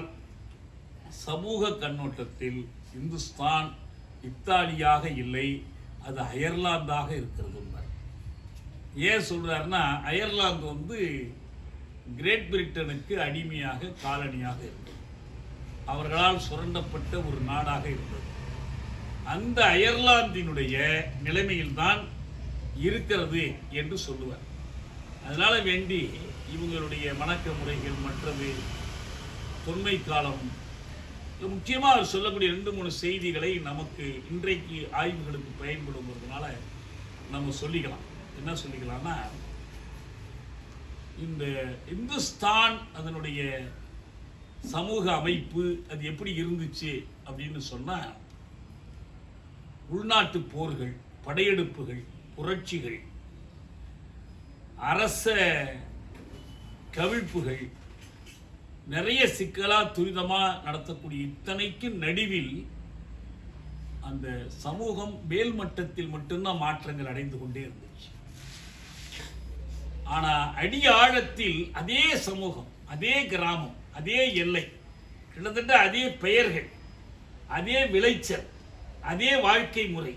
சமூக கண்ணோட்டத்தில் இந்துஸ்தான் இத்தாலியாக இல்லை, அது அயர்லாந்தாக இருக்கிறது. ஏன் சொல்றாருன்னா, அயர்லாந்து வந்து கிரேட் பிரிட்டனுக்கு அடிமையாக காலனியாக இருந்தது, அவர்களால் சுரண்டப்பட்ட ஒரு நாடாக இருந்தது. அந்த அயர்லாந்தினுடைய நிலைமையில்தான் இருக்கிறது என்று சொல்லுவார். அதனால வேண்டி இவங்களுடைய வணக்க முறைகள் மற்றது தொன்மை காலம் முக்கியமாக அவர் சொல்லக்கூடிய 2-3 செய்திகளை நமக்கு இன்றைக்கு ஆய்வுகளுக்கு பயன்படுங்கிறதுனால நம்ம சொல்லிக்கலாம். என்ன சொல்லிக்கலாம்னா, இந்த இந்துஸ்தான் அதனுடைய சமூக அமைப்பு அது எப்படி இருந்துச்சு அப்படின்னு சொன்னா, உள்நாட்டு போர்கள், படையெடுப்புகள், புரட்சிகள், அரச கவிழ்ப்புகள், நிறைய சிக்கலா துரிதமா நடத்தக்கூடிய இத்தனைக்கு நடுவில் அந்த சமூகம் மேல்மட்டத்தில் மட்டும்தான் மாற்றங்கள் அடைந்து கொண்டே இருந்துச்சு. ஆனா அடி ஆழத்தில் அதே சமூகம், அதே கிராமம், அதே எல்லை, கிட்டத்தட்ட அதே பெயர்கள், அதே விளைச்சல், அதே வாழ்க்கை முறை,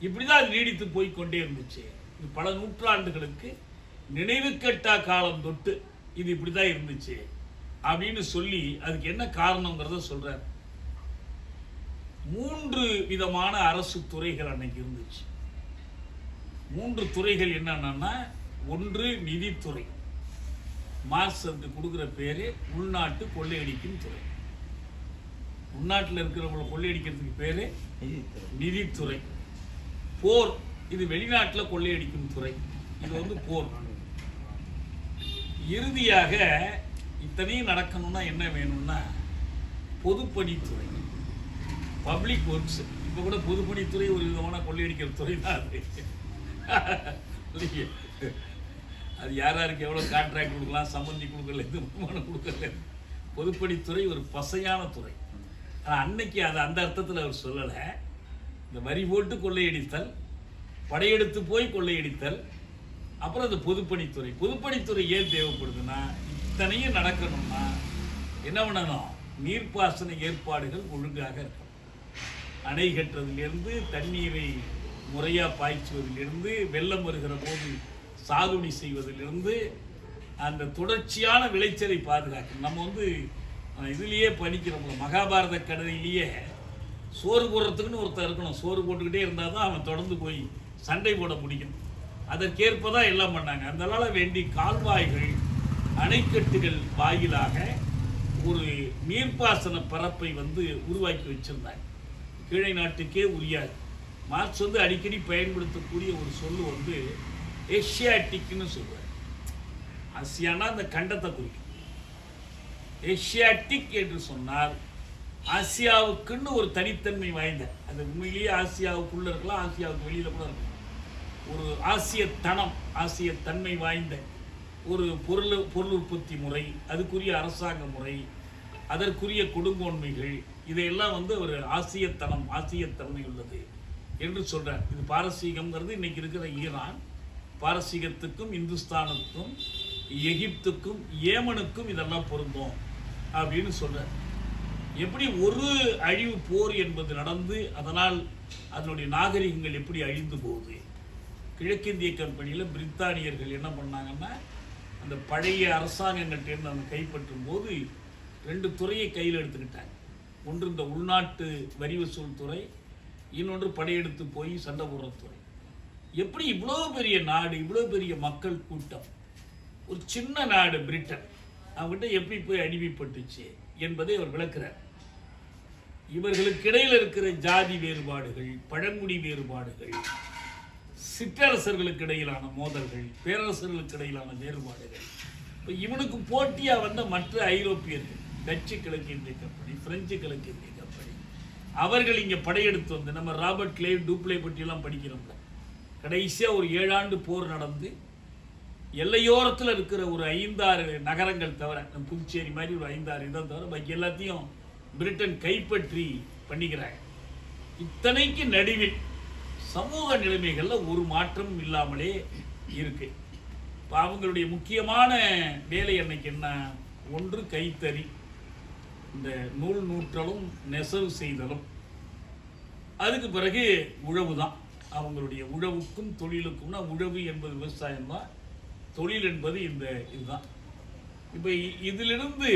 இப்படிதான் அது நீடித்து போய்கொண்டே இருந்துச்சு. இது பல நூற்றாண்டுகளுக்கு நினைவு கட்டா காலம் தொட்டு இது இப்படிதான் இருந்துச்சு அப்படின்னு சொல்லி அதுக்கு என்ன காரணங்கிறத சொல்றார். 3 விதமான அரசு துறைகள் அன்னைக்கு இருந்துச்சு. 3 துறைகள் என்னன்னா, ஒன்று நிதித்துறை, மார்க்ஸ் கொடுக்கிற பேரு உள்நாட்டு கொள்ளையடிக்கும் துறை. உள்நாட்டில் இருக்கிறவங்களை கொள்ளையடிக்கிறதுக்கு பேரு நிதித்துறை. போர், இது வெளிநாட்டில் கொள்ளையடிக்கும் துறை, இது வந்து போர். இறுதியாக இத்தனையும் நடக்கணும்னா என்ன வேணும்னா பொதுப்பணித்துறை, பப்ளிக் ஒர்க்ஸ். இப்போ கூட பொதுப்பணித்துறை ஒரு விதமான கொள்ளையடிக்கிற துறை தான் அது. அது யாருக்கு எவ்வளோ கான்ட்ராக்ட் கொடுக்கலாம், சம்பந்தி கொடுக்கல, எது வருமானம் கொடுக்கல. பொதுப்பணித்துறை ஒரு பசையான துறை. ஆனால் அன்னைக்கு அதை அந்த அர்த்தத்தில் அவர் சொல்லலை. இந்த வரி போட்டு கொள்ளையடித்தல், படையெடுத்து போய் கொள்ளையடித்தல், அப்புறம் இந்த பொதுப்பணித்துறை. பொதுப்பணித்துறை ஏன் தேவைப்படுதுன்னா, இத்தனையும் நடக்கணும்னா என்ன பண்ணணும், நீர்ப்பாசன ஏற்பாடுகள் ஒழுங்காக இருக்கணும். அணை கட்டுறதுலேருந்து, தண்ணீரை முறையாக பாய்ச்சுவதிலிருந்து, வெள்ளம் வருகிற போது சாகுபடி செய்வதிலிருந்து, அந்த தொடர்ச்சியான விளைச்சலை பாதுகாக்கணும். நம்ம வந்து இதுலேயே படிக்கிறோம்ல, மகாபாரத கதையிலேயே சோறு போடுறதுக்குன்னு ஒருத்தர் இருக்கணும். சோறு போட்டுக்கிட்டே இருந்தால் தான் அவன் தொடர்ந்து போய் சண்டை போட முடியும். அதற்கேற்பதான் எல்லாம் பண்ணாங்க. அதனால வேண்டி கால்வாய்கள், அணைக்கட்டுகள் வாயிலாக ஒரு நீர்ப்பாசன பரப்பை வந்து உருவாக்கி வச்சிருந்தாங்க. கீழை நாட்டுக்கே உரியாது. மார்க்ஸ் வந்து அடிக்கடி பயன்படுத்தக்கூடிய ஒரு சொல்லு வந்து ஏஷியாட்டிக்னு சொல்றாரு. ஆசியானா அந்த கண்டத்தை குறிக்கும். ஏஷியாட்டிக் என்று சொன்னால் ஆசியாவுக்குன்னு ஒரு தனித்தன்மை வாய்ந்த, அது உண்மையிலேயே ஆசியாவுக்குள்ள இருக்கலாம், ஆசியாவுக்கு வெளியில கூட இருக்கலாம், ஒரு ஆசியத்தனம், ஆசியத்தன்மை வாய்ந்த ஒரு பொருள் உற்பத்தி முறை, அதுக்குரிய அரசாங்க முறை, அதற்குரிய கொடுங்கோன்மைகள், இதையெல்லாம் வந்து ஒரு ஆசியத்தனம், ஆசியத்தன்மை உள்ளது என்று சொல்றார். இது பாரசீகம்ங்கிறது இன்னைக்கு இருக்கிற ஈரான், பாரசீகத்துக்கும் இந்துஸ்தானுக்கும் எகிப்துக்கும் ஏமனுக்கும் இதெல்லாம் பொருந்தும் அப்படின்னு சொல்றார். எப்படி ஒரு அழிவு போர் என்பது நடந்து அதனால் அதனுடைய நாகரிகங்கள் எப்படி அழிந்து போகுது. கிழக்கிந்திய கம்பெனியில் பிரித்தானியர்கள் என்ன பண்ணாங்கன்னா, அந்த பழைய அரசாங்கங்கள்டேருந்து அவங்க கைப்பற்றும் போது 2 துறையை கையில் எடுத்துக்கிட்டாங்க. ஒன்று இந்த உள்நாட்டு வரி வசூல் துறை, இன்னொன்று படையெடுத்து போய் சண்டை போடுற துறை. எப்படி இவ்வளோ பெரிய நாடு, இவ்வளோ பெரிய மக்கள் கூட்டம், ஒரு சின்ன நாடு பிரிட்டன், அவங்ககிட்ட எப்படி போய் அடிமைப்பட்டுச்சு என்பதை அவர் விளக்குறார். இவர்களுக்கு இடையில் இருக்கிற ஜாதி வேறுபாடுகள், பழங்குடி வேறுபாடுகள், சிற்றரசர்களுக்கு இடையிலான மோதல்கள், பேரரசர்களுக்கு இடையிலான வேறுபாடுகள், இப்போ இவனுக்கு போட்டியாக வந்த மற்ற ஐரோப்பியர்கள், டச்சு கிழக்கிந்திய கம்பெனி, பிரெஞ்சு கிழக்கிந்திய கம்பெனி, அவர்கள் இங்கே படையெடுத்து வந்து, நம்ம ராபர்ட் கிளைவ் டூப்ளே பற்றியெல்லாம் படிக்கிறோம்ல, கடைசியாக ஒரு 7 ஆண்டு போர் நடந்து எல்லையோரத்தில் இருக்கிற ஒரு 5-6 நகரங்கள் தவிர, நம்ம புதுச்சேரி மாதிரி ஒரு 5-6 இடம் தவிர பாக்கி எல்லாத்தையும் பிரிட்டன் கைப்பற்றி பண்ணிக்கிறாங்க. இத்தனைக்கு நடுவில் சமூக நிலைமைகளில் ஒரு மாற்றம் இல்லாமலே இருக்கு. இப்போ அவங்களுடைய முக்கியமான வேலை அன்னைக்கு என்ன? ஒன்று கைத்தறி, இந்த நூல் நூற்றலும் நெசவு செய்தலும். அதுக்கு பிறகு உழவு தான். அவங்களுடைய உழவுக்கும் தொழிலுக்கும்னா, உழவு என்பது விவசாயம் தான், தொழில் என்பது இதுதான். இப்போ இதிலிருந்து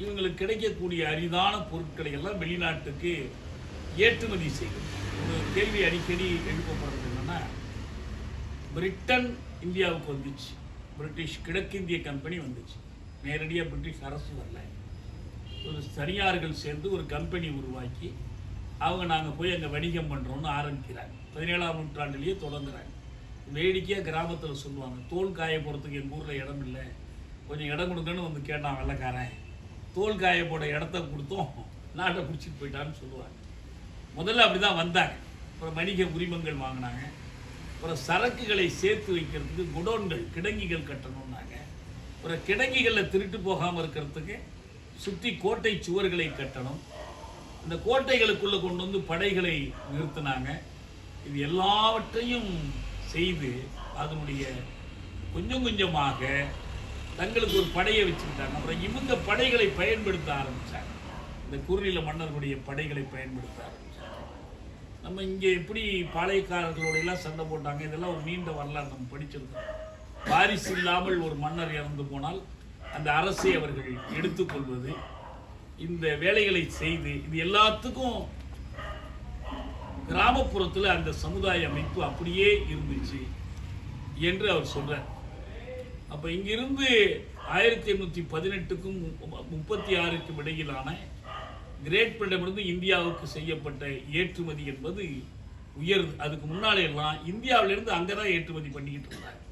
இவங்களுக்கு கிடைக்கக்கூடிய அரிதான பொருட்களை எல்லாம் வெளிநாட்டுக்கு ஏற்றுமதி செய்யும். ஒரு கேள்வி அடிக்கடி எழுப்பப்படுறது என்னன்னா, பிரிட்டன் இந்தியாவுக்கு வந்துச்சு, பிரிட்டிஷ் கிழக்கிந்திய கம்பெனி வந்துச்சு, நேரடியாக பிரிட்டிஷ் அரசு வரல. ஒரு தனியார்கள் சேர்ந்து ஒரு கம்பெனி உருவாக்கி அவங்க நாங்கள் போய் அங்கே வணிகம் பண்ணுறோன்னு ஆரம்பிக்கிறாங்க. 17ஆம் நூற்றாண்டிலேயே தொடங்குறாங்க. வேடிக்கையாக கிராமத்தில் சொல்லுவாங்க, தோல் காய போகிறதுக்கு எங்கள் ஊரில் இடம் இல்லை, கொஞ்சம் இடம் கொடுங்கன்னு வந்து கேட்டான் வெள்ளைக்காரன். தோல் காய போட இடத்த கொடுத்தோம், நாட்டை பிடிச்சிட்டு போயிட்டான்னு சொல்லுவாங்க. முதல்ல அப்படி தான் வந்தாங்க. அப்புறம் வணிக உரிமங்கள் வாங்கினாங்க. அப்புறம் சரக்குகளை சேர்த்து வைக்கிறதுக்கு குடோன்கள், கிடங்கிகள் கட்டணும்னாங்க. அப்புறம் கிடங்கிகளில் திருட்டு போகாமல் இருக்கிறதுக்கு சுற்றி கோட்டை சுவர்களை கட்டணும். இந்த கோட்டைகளுக்குள்ளே கொண்டு வந்து படைகளை நிறுத்தினாங்க. இது எல்லாவற்றையும் செய்து அதனுடைய கொஞ்சம் கொஞ்சமாக தங்களுக்கு ஒரு படையை வச்சுக்கிட்டாங்க. அப்புறம் இவங்க படைகளை பயன்படுத்த ஆரம்பித்தாங்க. இந்த குறுநில மன்னர்களுடைய படைகளை பயன்படுத்த ஆரம்பித்தாங்க. நம்ம இங்கே எப்படி பாளையக்காரர்களோட எல்லாம் சண்டை போட்டாங்க, இதெல்லாம் ஒரு நீண்ட வரலாறு நம்ம படிச்சிருக்கோம். வாரிசு இல்லாமல் ஒரு மன்னர் இறந்து போனால் அந்த அரசை அவர்கள் எடுத்துக்கொள்வது, இந்த வேலைகளை செய்து, இது எல்லாத்துக்கும் கிராமப்புறத்தில் அந்த சமுதாய அமைப்பு அப்படியே இருந்துச்சு என்று அவர் சொல்றார். அப்போ இங்கிருந்து 1818க்கும் 36க்கும் இடையிலான கிரேட் பிரிட்டனிலிருந்து இந்தியாவுக்கு செய்யப்பட்ட ஏற்றுமதி என்பது உயர்வு. அதுக்கு முன்னாலே எல்லாம் இந்தியாவிலிருந்து அங்கே தான் ஏற்றுமதி பண்ணிக்கிட்டு இருந்தாங்க.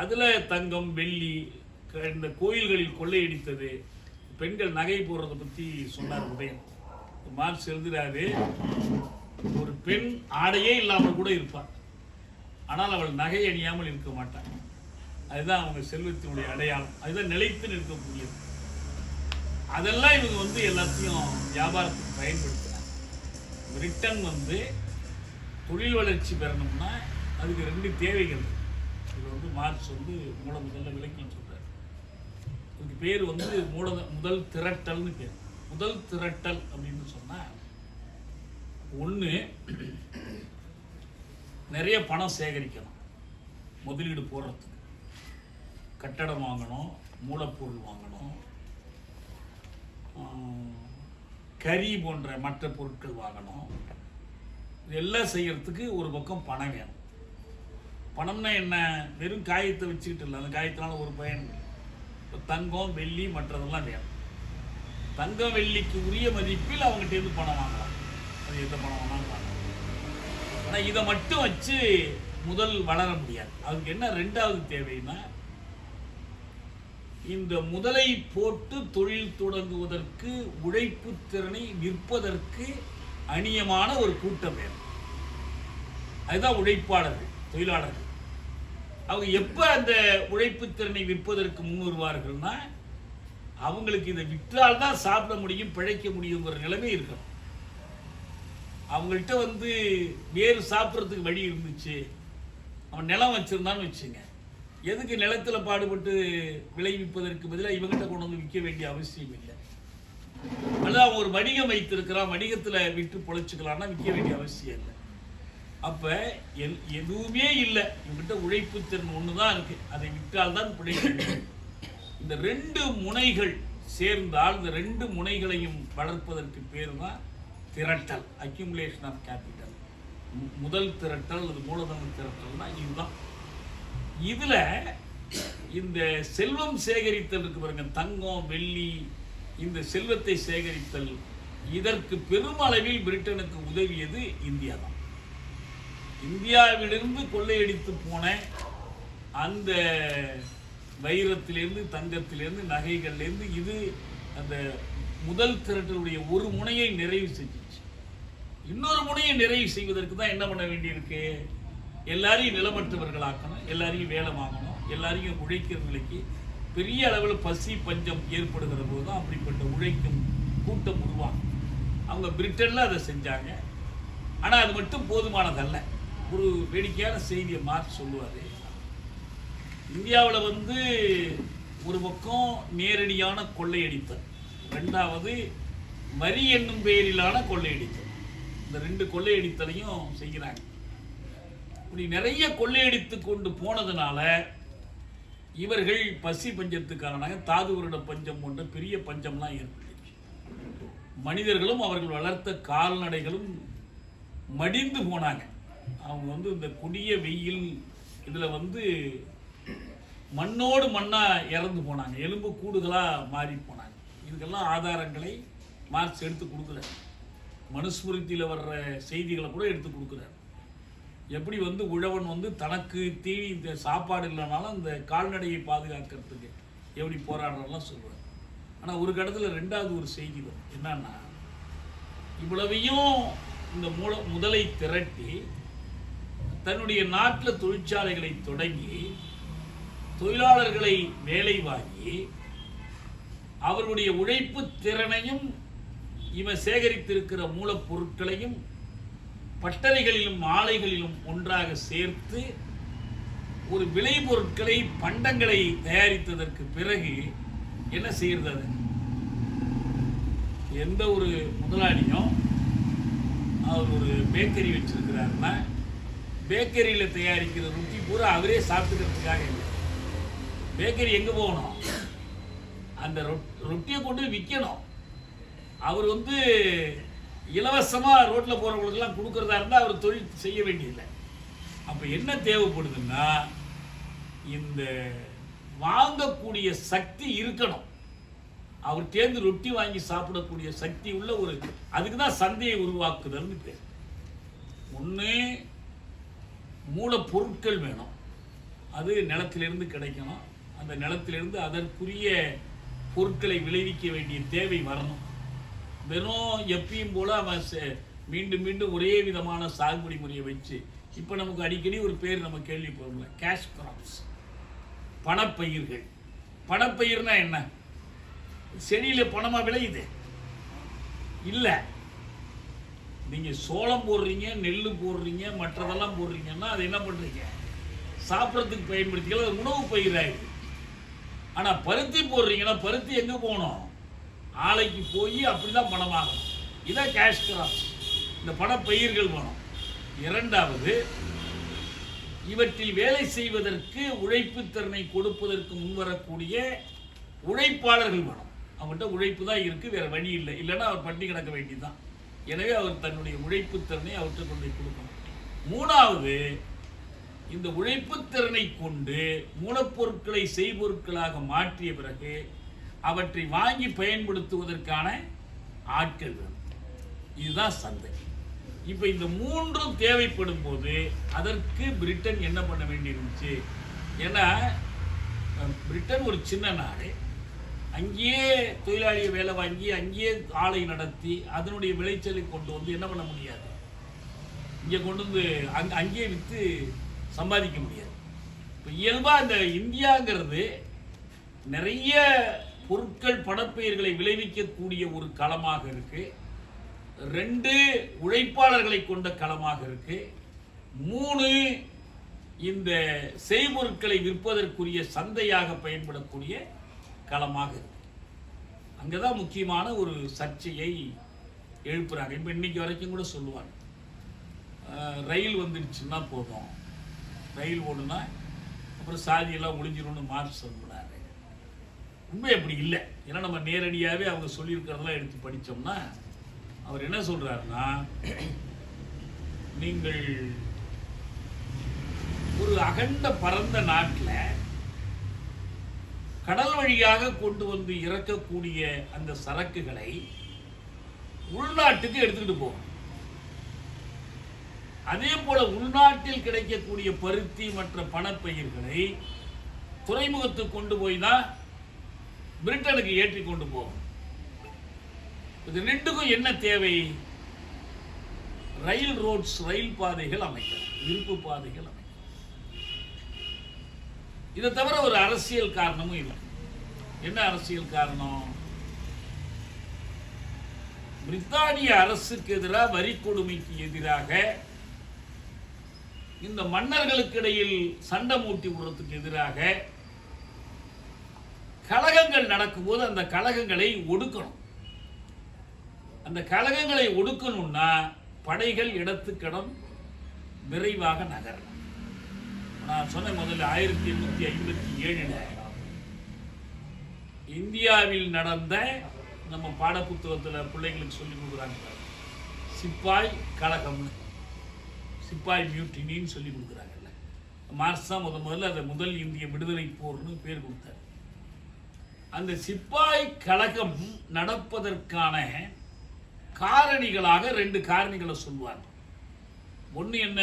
அதில் தங்கம், வெள்ளி, இந்த கோயில்களில் கொள்ளையடித்தது, பெண்கள் நகை போடுறதை பற்றி சொன்னார் உதயன். மார்க்ஸ் எழுதுகிறாரு, ஒரு பெண் ஆடையே இல்லாமல் கூட இருப்பாள், ஆனால் அவள் நகை அணியாமல் இருக்க மாட்டாள். அதுதான் அவங்க செல்வத்தினுடைய அடையாளம், அதுதான் நிலைத்து நிற்கக்கூடியது. அதெல்லாம் இவங்க எல்லாத்தையும் வியாபாரத்துக்கு பயன்படுத்துகிறாங்க. பிரிட்டன் தொழில் வளர்ச்சி பெறணும்னா அதுக்கு 2 தேவைகள். இது மார்க்ஸ் முதல்ல விளக்கி சொல்றாரு. இதுக்கு பேர் முதல் திரட்டல்னு பேர். முதல் திரட்டல் அப்படின்னு சொன்னா, ஒன்று நிறைய பணம் சேகரிக்கணும், முதலீடு போடுறதுக்கு. கட்டடம் வாங்கணும், மூலப்பொருள் வாங்கணும், கறி போன்ற மற்ற பொருட்கள் வாங்கணும். இதெல்லாம் செய்யறதுக்கு ஒரு பக்கம் பணம் வேணும். பணம்னா என்ன? வெறும் காயத்தை வச்சுக்கிட்டு இல்லை, அந்த காயத்தினால ஒரு பயன். இப்போ தங்கம், வெள்ளி, மற்றதெல்லாம் வேணும். தங்கம் வெள்ளிக்கு உரிய மதிப்பில் அவங்ககிட்ட பணம் வாங்கலாம், அது எந்த பணம் வேணாலும் வாங்கலாம். ஆனால் இதை மட்டும் வச்சு முதல் வளர முடியாது. அதுக்கு என்ன 2வது தேவைன்னா, இந்த முதலை போட்டு தொழில் தொடங்குவதற்கு, உழைப்பு திறனை விற்பதற்கு அநியமான ஒரு கூட்டம் வேணும். அதுதான் உழைப்பாளர்கள், தொழிலாளர்கள். அவங்க எப்ப அந்த உழைப்பு திறனை விற்பதற்கு முன் வருவார்கள்னா, அவங்களுக்கு இதை விற்றால்தான் சாப்பிட முடியும், பிழைக்க முடியுங்கிற நிலைமை இருக்கணும். அவங்கள்ட்ட வேறு சாப்பிட்றதுக்கு வழி இருந்துச்சு, அவன் நிலம் வச்சிருந்தான்னு வச்சுங்க, எதுக்கு நிலத்தில் பாடுபட்டு விளைவிப்பதற்கு பதிலாக இவங்கிட்ட கொண்டு விற்க வேண்டிய அவசியம் இல்லை. அல்லது அவன் ஒரு வணிகம் வைத்திருக்கிறான், வணிகத்தில் விற்று பொழைச்சிக்கலாம்னா விற்க வேண்டிய அவசியம் இல்லை. அப்போ எதுவுமே இல்லை, இவங்கிட்ட உழைப்பு திறன் ஒன்று தான் இருக்கு, அதை விற்றால்தான் பிழைக்க முடியும். இந்த 2 முனைகள் சேர்ந்தால், இந்த 2 முனைகளையும் வளர்ப்பதற்கு பேர் தான் திரட்டல், அக்யூமுலேஷன் ஆஃப் கேபிட்டல். முதல் திரட்டல் அல்லது மூலதன திரட்டல்னா இதுதான். இதுல இந்த செல்வம் சேகரித்தல் இருக்கு பாருங்க, தங்கம், வெள்ளி, இந்த செல்வத்தை சேகரித்தல், இதற்கு பெருமளவில் பிரிட்டனுக்கு உதவியது இந்தியா தான். இந்தியாவிலிருந்து கொள்ளையடித்து போன அந்த வைரத்திலிருந்து, தங்கத்திலிருந்து, நகைகள்லேருந்து இது அந்த முதல் திரட்டலுடைய ஒரு முனையை நிறைவு செஞ்சிச்சு. இன்னொரு முனையை நிறைவு செய்வதற்கு தான் என்ன பண்ண வேண்டியிருக்கு? எல்லாரையும் நிலமற்றவர்களாக்கணும், எல்லாரையும் வேலை வாங்கணும், எல்லாரையும் உழைக்கிற நிலைக்கு. பெரிய அளவில் பசி பஞ்சம் ஏற்படுகிற போது தான் அப்படிப்பட்ட உழைக்கும் கூட்டம் உருவாகும். அவங்க பிரிட்டனில் அதை செஞ்சாங்க. ஆனால் அது மட்டும் போதுமானதல்ல. ஒரு வேடிக்கையான செய்தியை மார்க்ஸ் சொல்லுவார். இந்தியாவில் வந்து ஒரு பக்கம் நேரடியான கொள்ளையடித்தல், ரெண்டாவது வரி என்னும் பெயரிலான கொள்ளையடித்தல். இந்த 2 கொள்ளையடித்தலையும் செய்கிறாங்க. இப்படி நிறைய கொள்ளையடித்து கொண்டு போனதுனால இவர்கள் பசி பஞ்சத்துக்கான தாது வருட பஞ்சம் போன்ற பெரிய பஞ்சம்லாம் ஏற்பட்டுச்சு. மனிதர்களும் அவர்கள் வளர்த்த கால்நடைகளும் மடிந்து போனாங்க. அவங்க வந்து இந்த கொடிய வெயில் இதில் வந்து மண்ணோடு மண்ணாக இறந்து போனாங்க, எலும்பு கூடுகளாக மாறி போனாங்க. இதுக்கெல்லாம் ஆதாரங்களை மார்க்ஸ் எடுத்து கொடுக்குறார். மனுஸ்மிருதியில் வர்ற செய்திகளை கூட எடுத்து கொடுக்குறார். எப்படி வந்து உழவன் வந்து தனக்கு தீனி சாப்பாடு இல்லைனாலும் அந்த கால்நடையை பாதுகாக்கிறதுக்கு எப்படி போராடுறதெல்லாம் சொல்லுவார். ஆனால் ஒரு கடத்தில் 2வது ஒரு செய்தி வரும். என்னன்னா, இவ்வளவையும் இந்த முதலை திரட்டி தன்னுடைய நாட்டில் தொழிற்சாலைகளை தொடங்கி தொழிலாளர்களை வேலை வாங்கி அவர்களுடைய உழைப்பு திறனையும் இவன் சேகரித்திருக்கிற மூலப்பொருட்களையும் பட்டறைகளிலும் ஆலைகளிலும் ஒன்றாக சேர்த்து ஒரு விளைபொருட்களை பண்டங்களை தயாரித்ததற்கு பிறகு என்ன செய்யறது? எந்த ஒரு முதலாளியும் அவர் ஒரு பேக்கரி வச்சிருக்கிறாருன்னா பேக்கரியில் தயாரிக்கிற ரொட்டி பூரா அவரே சாப்பிட்டுக்கிறதுக்காக இல்லை. பேக்கரி எங்கே போகணும்? அந்த ரொட்டியை கொண்டு விற்கணும். அவர் வந்து இலவசமாக ரோட்டில் போகிறவங்களுக்கெல்லாம் கொடுக்குறதா இருந்தால் அவர் தொழில் செய்ய வேண்டியதில்லை. அப்போ என்ன தேவைப்படுதுன்னா, இந்த வாங்கக்கூடிய சக்தி இருக்கணும். அவர் தேர்ந்து ரொட்டி வாங்கி சாப்பிடக்கூடிய சக்தி உள்ள ஒரு, அதுக்கு தான் சந்தையை உருவாக்குதல்னு பேர். ஒன்று மூலப்பொருட்கள் வேணும், அது நிலத்திலிருந்து கிடைக்கணும். அந்த நிலத்திலிருந்து அதற்குரிய பொருட்களை விளைவிக்க வேண்டிய தேவை வரணும். வெறும் எப்பயும் போல் அவன் மீண்டும் மீண்டும் ஒரே விதமான சாகுபடி முறையை வச்சு, இப்போ நமக்கு அடிக்கடி ஒரு பேர் நம்ம கேள்விப்படுவோம்ல, கேஷ் கிராப்ஸ், பணப்பயிர்கள். பணப்பயிர்னா என்ன? செடியில் பணமாக விளையுது இல்லை. நீங்கள் சோளம் போடுறீங்க, நெல் போடுறீங்க, மற்றதெல்லாம் போடுறீங்கன்னா அது என்ன பண்ணுறீங்க? சாப்பிட்றதுக்கு பயன்படுத்திக்கலாம், அது உணவு பயிராயிடுது. ஆனால் பருத்தி போடுறீங்கன்னா பருத்தி எங்கே போகணும்? ஆலைக்கு போய் அப்படி தான் பணமாகும். இதான் கேஷ் கிராப்ஸ். இந்த பணப்பயிர்கள் வேணும். 2வது, இவற்றில் வேலை செய்வதற்கு உழைப்பு திறனை கொடுப்பதற்கு முன்வரக்கூடிய உழைப்பாளர்கள் வேணும். அவங்கள்ட்ட உழைப்பு தான் இருக்குது, வேறு வழி இல்லை. இல்லைன்னா அவர் பட்டி கிடக்க வேண்டியதுதான். எனவே அவர் தன்னுடைய உழைப்பு திறனை அவற்றை கொண்டு கொடுக்கணும். 3வது, இந்த உழைப்பு திறனை கொண்டு மூலப்பொருட்களை செய்பொருட்களாக மாற்றிய பிறகு அவற்றை வாங்கி பயன்படுத்துவதற்கான ஆட்கள் வேணும். இதுதான் சந்தை. இப்போ இந்த 3ம் தேவைப்படும் போது அதற்கு பிரிட்டன் என்ன பண்ண வேண்டியிருந்துச்சு? ஏன்னா பிரிட்டன் ஒரு சின்ன நாடு, அங்கேயே தொழிலாளியை வேலை வாங்கி அங்கேயே ஆலை நடத்தி அதனுடைய விளைச்சலை கொண்டு வந்து என்ன பண்ண முடியாது? இங்கே கொண்டு வந்து அங்கேயே விற்று சம்பாதிக்க முடியாது. இப்போ இயல்பாக இந்த இந்தியாங்கிறது நிறைய பொருட்கள் பணப்பெயர்களை விளைவிக்கக்கூடிய ஒரு களமாக இருக்கு. 2 உழைப்பாளர்களை கொண்ட களமாக இருக்கு. 3 இந்த செய்பொருட்களை விற்பதற்குரிய சந்தையாக பயன்படக்கூடிய களமாக இருக்கு. அங்கதான் முக்கியமான ஒரு சர்ச்சையை எழுப்புறாங்க. இப்போ இன்னைக்கு வரைக்கும் கூட சொல்லுவாங்க, ரயில் வந்துடுச்சுன்னா போதும், ரயில் ஓடுனா அப்புறம் சாதியெல்லாம் ஒழிஞ்சிடும்னு மார்க்ஸ் சொல்லுறாரு. உண்மை அப்படி இல்லை. ஏன்னா நம்ம நேரடியாகவே அவங்க சொல்லியிருக்கிறதெல்லாம் எடுத்து படித்தோம்னா அவர் என்ன சொல்றாருன்னா, நீங்கள் ஒரு அகண்ட பரந்த நாட்டில் கடல் வழியாக கொண்டு வந்து இறக்கக்கூடிய அந்த சரக்குகளை உள்நாட்டுக்கு எடுத்துக்கிட்டு போகும். அதே போல உள்நாட்டில் கிடைக்கக்கூடிய பருத்தி மற்ற பணப்பயிர்களை துறைமுகத்துக்கு கொண்டு போய் தான் பிரிட்டனுக்கு ஏற்றி கொண்டு போகும். இது 2க்கும் என்ன தேவை? ரயில் ரோட்ஸ், ரயில் பாதைகள் அமைக்கணும், இருப்பு பாதைகள் அமைக்கணும். இதை தவிர ஒரு அரசியல் காரணமும் இருக்கு. என்ன அரசியல் காரணம்? பிரித்தானிய அரசுக்கு எதிராக, வரி கொடுமைக்கு எதிராக இந்த மன்னர்களுக்கு இடையில் சண்டை மூட்டி விடுறதுக்கு எதிராக கலகங்கள் நடக்கும்போது அந்த கலகங்களை ஒடுக்கணும். அந்த கலகங்களை ஒடுக்கணும்னா படைகள் இடத்துக்கிடம் விரைவாக நகரணும். நான் சொன்ன முதல்ல 1857 இந்தியாவில் நடந்த, நம்ம பாடப்புத்தகத்தில் பிள்ளைங்களுக்கு சொல்லி கொடுக்குறாங்க, சிப்பாய் கலகம்னு, சிப்பாய் மியூட்டினின்னு சொல்லி கொடுக்குறாங்கல்ல. மார்க்ஸ் தான் முதல்ல அதை முதல் இந்திய விடுதலை போர்னு பேர் கொடுத்தார். அந்த சிப்பாய் கலகம் நடப்பதற்கான காரணிகளாக 2 காரணிகளை சொல்லுவாங்க. ஒன்று என்ன,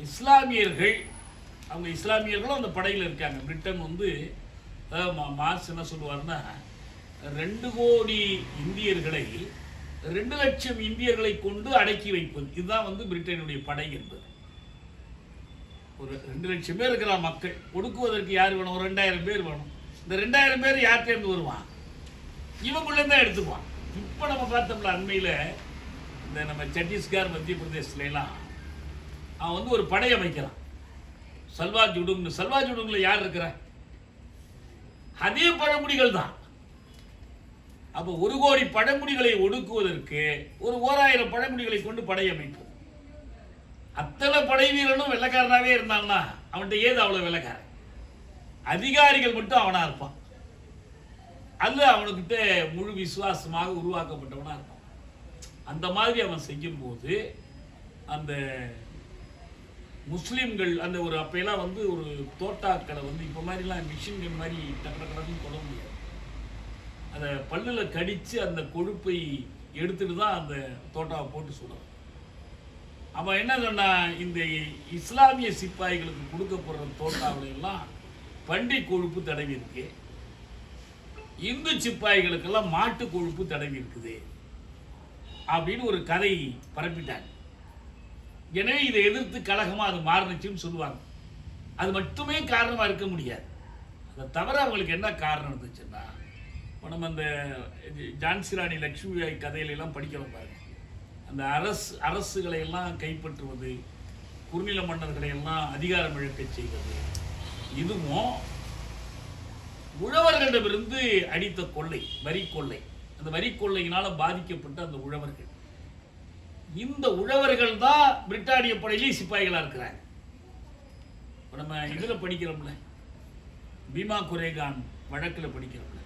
இஸ்லாமியர்கள், அவங்க இஸ்லாமியர்களும் அந்த படையில் இருக்காங்க. பிரிட்டன் வந்து மார்க்ஸ் என்ன சொல்லுவார்னா, 2 கோடி இந்தியர்களை 2 லட்சம் இந்தியர்களை கொண்டு அடக்கி வைப்பது, இதுதான் வந்து பிரிட்டனுடைய படை என்பது. ஒரு 2 லட்சம் பேர் இருக்கிற மக்கள் ஒடுக்குவதற்கு யார் வேணும்? ஒரு 2000 பேர் வேணும். இந்த 2000 பேர் யார்கிட்டேருந்து வருவான்? இவங்குள்ளேருந்து தான் எடுத்துக்குவான். இப்போ நம்ம பார்த்தோம்ல, அண்மையில் இந்த நம்ம சத்தீஸ்கர் மத்திய பிரதேசத்துலாம் அவன் வந்து ஒரு படையை வைக்கிறான், சல்வா ஜுடுங்னு. சல்வா ஜுடுங்கில் யார் இருக்கிற? அதே பழங்குடிகள் தான். அப்போ 1 கோடி பழங்குடிகளை ஒடுக்குவதற்கு ஒரு 1000 பழங்குடிகளை கொண்டு படையமைப்பு. அத்தனை படை வீரனும் வெள்ளக்காரனாகவே இருந்தான்னா அவன்கிட்ட ஏது அவ்வளோ வெள்ளக்காரன்? அதிகாரிகள் மட்டும் அவனா இருப்பான். அல்ல அவனுக்கிட்ட முழு விசுவாசமாக உருவாக்கப்பட்டவனா இருப்பான். அந்த மாதிரி அவன் செய்யும் போது அந்த முஸ்லீம்கள் அந்த ஒரு அப்பெல்லாம் வந்து ஒரு தோட்டாக்களை வந்து இப்போ மாதிரிலாம் மிஷின்கள் மாதிரி டக்குன்னு கொள்ள முடியாது. அதை பல்லில் கடித்து அந்த கொழுப்பை எடுத்துட்டு தான் அந்த தோட்டாவை போட்டு சுடும். அவன் என்ன சொன்னா, இந்த இஸ்லாமிய சிப்பாய்களுக்கு கொடுக்கப்படுற தோட்டாவில எல்லாம் பன்றி கொழுப்பு தடவி இருக்கு, இந்து சிப்பாய்களுக்கெல்லாம் மாட்டு கொழுப்பு தடவி இருக்குது அப்படின்னு ஒரு கதை பரப்பிட்டாங்க. எனவே இதை எதிர்த்து கலகமாக அது மாறுனுச்சுன்னு சொல்லுவாங்க. அது மட்டுமே காரணமாக இருக்க முடியாது. அதை தவிர அவங்களுக்கு என்ன காரணம் இருந்துச்சுன்னா, இப்போ நம்ம அந்த ஜான்சி ராணி லக்ஷ்மிபாய் கதையிலெல்லாம் படிக்கிறோம் பாருங்க. அந்த அரசுகளை எல்லாம் கைப்பற்றுவது, குறுநில மன்னர்களை எல்லாம் அதிகாரம் இழக்க செய்வது, இதுவும் உழவர்களிடமிருந்து அடித்த கொள்ளை, வரி கொள்ளை. அந்த வரி கொள்ளையினால பாதிக்கப்பட்ட அந்த உழவர்கள், இந்த உழவர்கள் தான் பிரிட்டானிய படையிலே சிப்பாய்களா இருக்கிறாங்க. இப்போ நம்ம இதில் படிக்கிறோம்ல, பீமா குரேகான் வழக்கில் படிக்கிறோம்ல,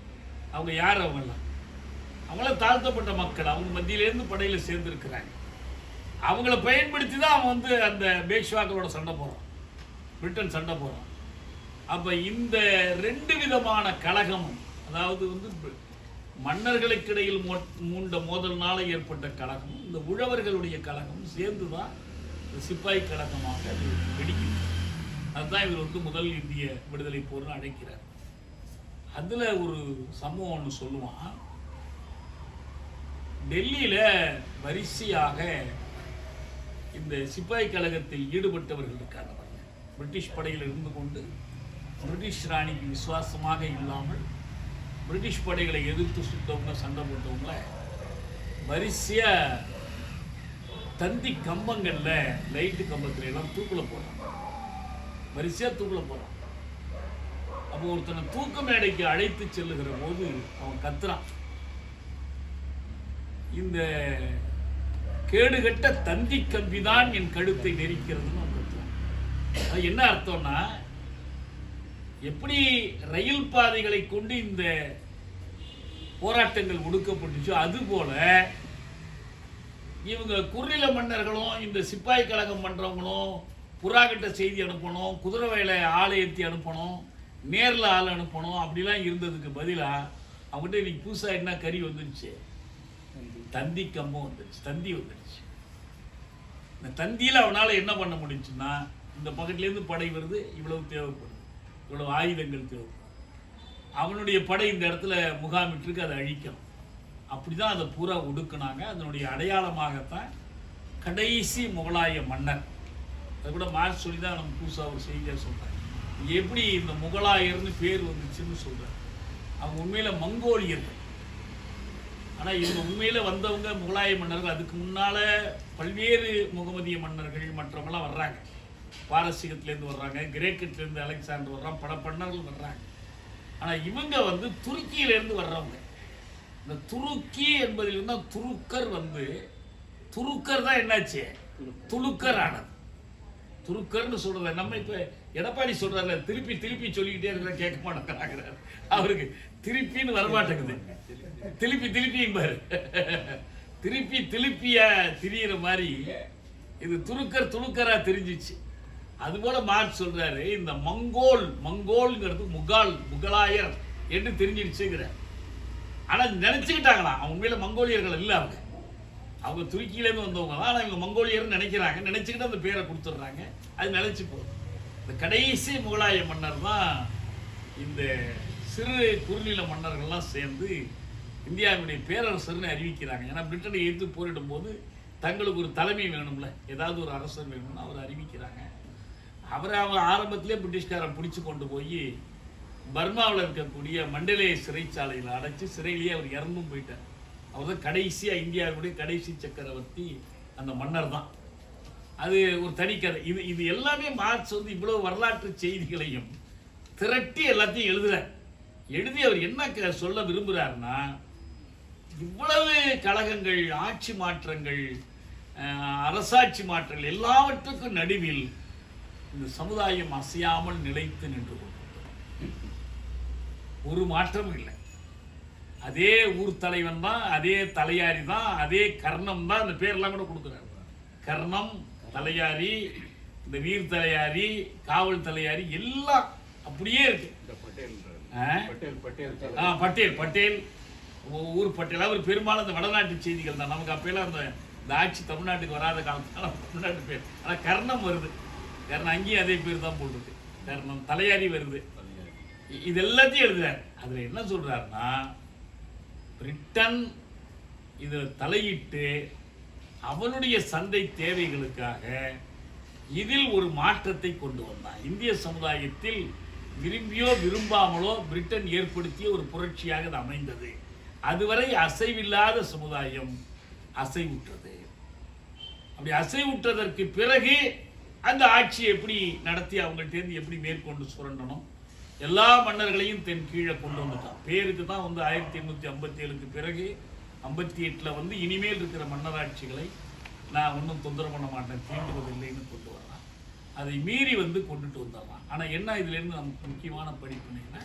அவங்க யார்? அவங்களாம் தாழ்த்தப்பட்ட மக்கள், அவங்க மத்தியிலேருந்து படையில் சேர்ந்துருக்கிறாங்க. அவங்கள பயன்படுத்தி தான் அவன் வந்து அந்த பேஷ்வாக்களோட சண்டை போகிறான், பிரிட்டன் சண்டை போகிறான். அப்போ இந்த 2 விதமான கலகமும், அதாவது வந்து மன்னர்களுக்கு இடையில் மூண்ட மோதல்னால ஏற்பட்ட கலகமும் இந்த உழவர்களுடைய கலகமும் சேர்ந்து தான் சிப்பாய் கலகமாக அது வெடிக்குது. அதுதான் இவர் வந்து முதல் இந்திய விடுதலை போர்னு அழைக்கிறார். அதில் ஒரு சம்பவம் ஒன்று சொல்லுவான். டெல்லியில் வரிசையாக இந்த சிப்பாய் கழகத்தில் ஈடுபட்டவர்கள் இருக்காங்க. பிரிட்டிஷ் படையில் இருந்து கொண்டு பிரிட்டிஷ் ராணிக்கு விசுவாசமாக இல்லாமல் பிரிட்டிஷ் படைகளை எதிர்த்து சுட்டவங்க, சண்டை போட்டவங்கள வரிசையாக தந்தி கம்பங்களில், லைட்டு கம்பத்துல எல்லாம் தூக்கில் போகிறான், வரிசையாக தூக்கில் போகிறான். அப்போ ஒருத்தனை தூக்க மேடைக்கு அழைத்து செல்லுகிற போது அவன் கத்துறான், இந்த கேடுகட்ட தந்தி கம்பிதான் என் கழுத்தை நெரிக்கிறதுன்னு அவன் கத்துறான். அது என்ன அர்த்தம்னா, எப்படி ரயில் பாதைகளை கொண்டு இந்த போராட்டங்கள் ஒடுக்கப்பட்டுச்சோ அதுபோல இவங்க குறுநில மன்னர்களும் இந்த சிப்பாய் கழகம் பண்றவங்களும் புறாக்கிட்ட செய்தி அனுப்பணும், குதிரை வேலை ஆளை ஏற்றி அனுப்பணும், நேரில் ஆள் அனுப்பணும், அப்படிலாம் இருந்ததுக்கு பதிலாக அவங்ககிட்ட இன்னைக்கு புதுசாக என்ன கறி வந்துருச்சு? தந்தி கம்பம் வந்துருச்சு, தந்தி வந்துருச்சு. இந்த தந்தியில் அவனால் என்ன பண்ண முடிஞ்சுன்னா, இந்த பக்கத்துலேருந்து படை வருது, இவ்வளவு தேவைப்படுது, இவ்வளவு ஆயுதங்கள் தேவைப்படும், அவனுடைய படை இந்த இடத்துல முகாமிட்டிருக்கு, அதை அழிக்கணும். அப்படி தான் அதை பூரா ஒடுக்குனாங்க. அதனுடைய அடையாளமாகத்தான் கடைசி முகலாய மன்னர், அது கூட மார்க்ஸ் சொல்லி தான் நம்ம புதுசாக ஒரு செய்தியாக சொல்கிறாங்க. எப்படி இந்த முகலாயர்னு பேர் வந்துச்சுன்னு சொல்கிறார். அவங்க உண்மையில் மங்கோலியர்கள். ஆனால் இவங்க உண்மையில் வந்தவங்க முகலாய மன்னர்கள். அதுக்கு முன்னால் பல்வேறு முகமதிய மன்னர்கள் மற்றவங்களாம் வர்றாங்க. பாரசீகத்திலேருந்து வர்றாங்க, கிரேக்கத்திலேருந்து அலெக்சாண்டர் வர்றான், பல மன்னர்கள் வர்றாங்க. ஆனால் இவங்க வந்து துருக்கியிலேருந்து வர்றவங்க. இந்த துருக்கி என்பதில் தான் துருக்கர் வந்து, துருக்கர் தான் என்னாச்சு துலுக்கர் ஆனது. துருக்கர்னு சொல்றத நம்ம இப்ப எடப்பாடி சொல்றாரு, திருப்பி திருப்பி சொல்லிக்கிட்டே இருக்கிற கேட்க மாட்டேங்கிறாரு. அவருக்கு திருப்பின்னு வரமாட்டேங்குது. திருப்பி திருப்பியும் பாரு, திருப்பி திருப்பிய திரியிற மாதிரி இது துருக்கர் துலுக்கரா தெரிஞ்சிச்சு. அதுபோல மார்க்ஸ் சொல்றாரு, இந்த மங்கோல்ங்கிறது முகலாயர் என்று தெரிஞ்சிடுச்சுங்கிற. ஆனா நினைச்சுக்கிட்டாங்களா, அவங்க உண்மையில மங்கோலியர்கள் இல்லை. அவங்க துருக்கியிலேருந்து வந்தவங்க தான். ஆனால் இவங்க மங்கோலியர்னு நினைக்கிறாங்க. நினைச்சுக்கிட்டு அந்த பேரை கொடுத்துட்றாங்க. அது நினைச்சு போகுது. இந்த கடைசி முகலாய மன்னர் தான் இந்த சிறு குறுநில மன்னர்கள்லாம் சேர்ந்து இந்தியாவுடைய பேரரசர்னு அறிவிக்கிறாங்க. ஏன்னா பிரிட்டனை எதிர்த்து போரிடும் போது தங்களுக்கு ஒரு தலைமை வேணும்ல, ஏதாவது ஒரு அரசர் வேணும்னு அவர் அறிவிக்கிறாங்க. அவங்க ஆரம்பத்திலே பிரிட்டிஷ்காரன் பிடிச்சி கொண்டு போய் பர்மாவில் இருக்கக்கூடிய மண்டலே சிறைச்சாலையில் அடைச்சி சிறையிலேயே அவர் இறந்தும் போயிட்டார். அவர் தான் கடைசியாக இந்தியாவுடைய கடைசி சக்கரவர்த்தி அந்த மன்னர் தான். அது ஒரு தனிக்கதை. இது எல்லாமே மார்க்ஸ் வந்து இவ்வளவு வரலாற்று செய்திகளையும் திரட்டி எல்லாத்தையும் எழுதி அவர் என்ன சொல்ல விரும்புகிறாருன்னா, இவ்வளவு கழகங்கள், ஆட்சி மாற்றங்கள், அரசாட்சி மாற்றங்கள் எல்லாவற்றுக்கும் நடுவில் இந்த சமுதாயம் அசையாமல் நிலைத்து நின்று கொண்டு ஒரு மாற்றமும் இல்லை. அதே ஊர் தலைவன் தான், அதே தலையாரி தான், அதே கர்ணம் தான். இந்த பேரெல்லாம் கூட கொடுக்குறாரு. கர்ணம், தலையாரி, இந்த வீர் தலையாரி, காவல் தலையாரி எல்லாம் அப்படியே இருக்கு. பட்டேல் ஊர் பட்டேல். அவர் பெரும்பாலும் அந்த வடநாட்டு செய்திகள் தான். நமக்கு அப்பெல்லாம் இந்த ஆட்சி தமிழ்நாட்டுக்கு வராத காலத்தால தமிழ்நாட்டு பேர். ஆனால் கர்ணம் வருது. கர்ணம் அங்கேயும் அதே பேர் தான் போடுறது. கர்ணம், தலையாரி வருது. இது எல்லாத்தையும் எழுதுறாரு. அதில் என்ன சொல்றாருன்னா, பிரிட்டன் இதில் தலையிட்டு அவனுடைய சந்தை தேவைகளுக்காக இதில் ஒரு மாற்றத்தை கொண்டு வந்தான். இந்திய சமுதாயத்தில் விரும்பியோ விரும்பாமலோ பிரிட்டன் ஏற்படுத்திய ஒரு புரட்சியாக அது அமைந்தது. அதுவரை அசைவில்லாத சமுதாயம் அசைவுற்றது. அப்படி அசைவுற்றதற்கு பிறகு அந்த ஆட்சியை எப்படி நடத்தி அவங்கள்ட்டேருந்து எப்படி மேற்கொண்டு சுரண்டணும், எல்லா மன்னர்களையும் தென் கீழே கொண்டு வந்துட்டான். பேருக்கு தான் வந்து 1857க்கு பிறகு 58 வந்து இனிமேல் இருக்கிற மன்னராட்சிகளை நான் ஒன்றும் தொந்தரவு பண்ண மாட்டேன், தீண்டுவதில்லைன்னு கொண்டு வரலாம். அதை மீறி வந்து கொண்டுட்டு வந்துடலாம். ஆனால் என்ன இதுலேருந்து நமக்கு முக்கியமான படிப்பினைன்னா,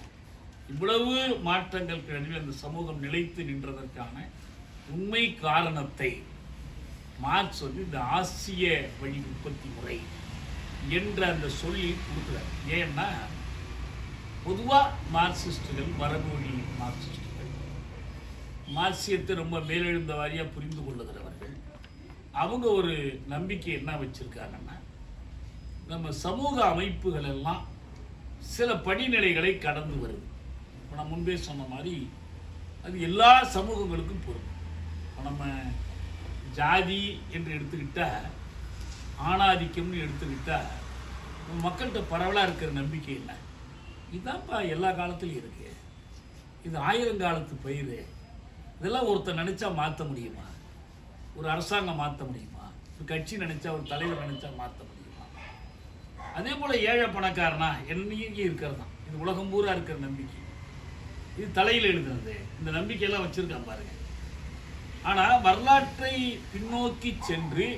இவ்வளவு மாற்றங்களுக்கு நடுவில் அந்த சமூகம் நிலைத்து நின்றதற்கான உண்மை காரணத்தை மார்க்ஸ் வந்து இந்த ஆசிய வழி உற்பத்தி முறை என்ற அந்த சொல்லில் கொடுக்குறார். ஏன்னா பொதுவாக மார்க்சிஸ்டுகள், மரபுவழி மார்க்சிஸ்டுகள், மார்க்சியத்தை ரொம்ப மேலெழுந்த வாரியாக புரிந்து கொள்ளுகிறவர்கள், அவங்க ஒரு நம்பிக்கை என்ன வச்சுருக்காங்கன்னா, நம்ம சமூக அமைப்புகள் எல்லாம் சில படிநிலைகளை கடந்து வருது. இப்போ நான் முன்பே சொன்ன மாதிரி அது எல்லா சமூகங்களுக்கும் பொருள். இப்போ நம்ம ஜாதி என்று எடுத்துக்கிட்டால், ஆணாதிக்கம்னு எடுத்துக்கிட்டால், மக்கள்கிட்ட பரவலாக இருக்கிற நம்பிக்கை என்ன, இதுதான்ப்பா எல்லா காலத்துலையும் இருக்கு, இது 1000 காலத்து பயிர், இதெல்லாம் ஒருத்தர் நினைச்சா மாற்ற முடியுமா? ஒரு அரசாங்கம் மாற்ற முடியுமா? ஒரு கட்சி நினைச்சா, ஒரு தலைவர் நினைச்சா மாற்ற முடியுமா? அதே போல ஏழை பணக்காரனா என்னைக்கு இருக்கிறது தான். இது உலகம் பூரா இருக்கிற நம்பிக்கை. இது தலையில் எழுதுறது. இந்த நம்பிக்கையெல்லாம் வச்சிருக்கான் பாருங்க. ஆனால் வரலாற்றை பின்னோக்கி சென்று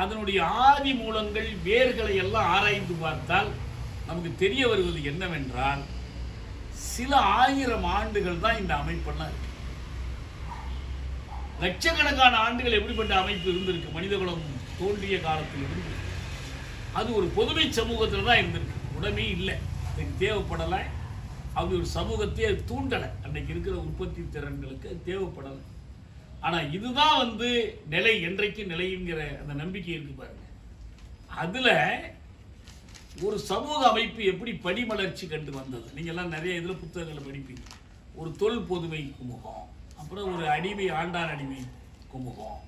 அதனுடைய ஆதி மூலங்கள், வேர்களை எல்லாம் ஆராய்ந்து பார்த்தால் நமக்கு தெரிய வருவது என்னவென்றால், சில 1000 ஆண்டுகள் தான் இந்த அமைப்பெல்லாம் இருக்கு. லட்சக்கணக்கான ஆண்டுகள் எப்படிப்பட்ட அமைப்பு இருந்திருக்கு மனிதகுலம் தோன்றிய காலத்தில் இருந்து. அது ஒரு பொதுமை சமூகத்தில் தான் இருந்திருக்கு. உடனே இல்லை, அதுக்கு தேவைப்படலை. அது ஒரு சமூகத்தையே தூண்டலை. அன்னைக்கு இருக்கிற உற்பத்தி திறன்களுக்கு தேவைப்படலை. ஆனால் இதுதான் வந்து நிலை, என்றைக்கு நிலைங்கிற அந்த நம்பிக்கை இருக்கு பாருங்க. அதில் ஒரு சமூக அமைப்பு எப்படி படிமலர்ச்சி கண்டு வந்தது. நீங்கள்லாம் நிறைய இதில் புத்தகங்களை படிப்பீங்க. ஒரு தொல் பொதுமை குமுகம், அப்புறம் ஒரு அடிமை, ஆண்டான் அடிமை குமுகம்,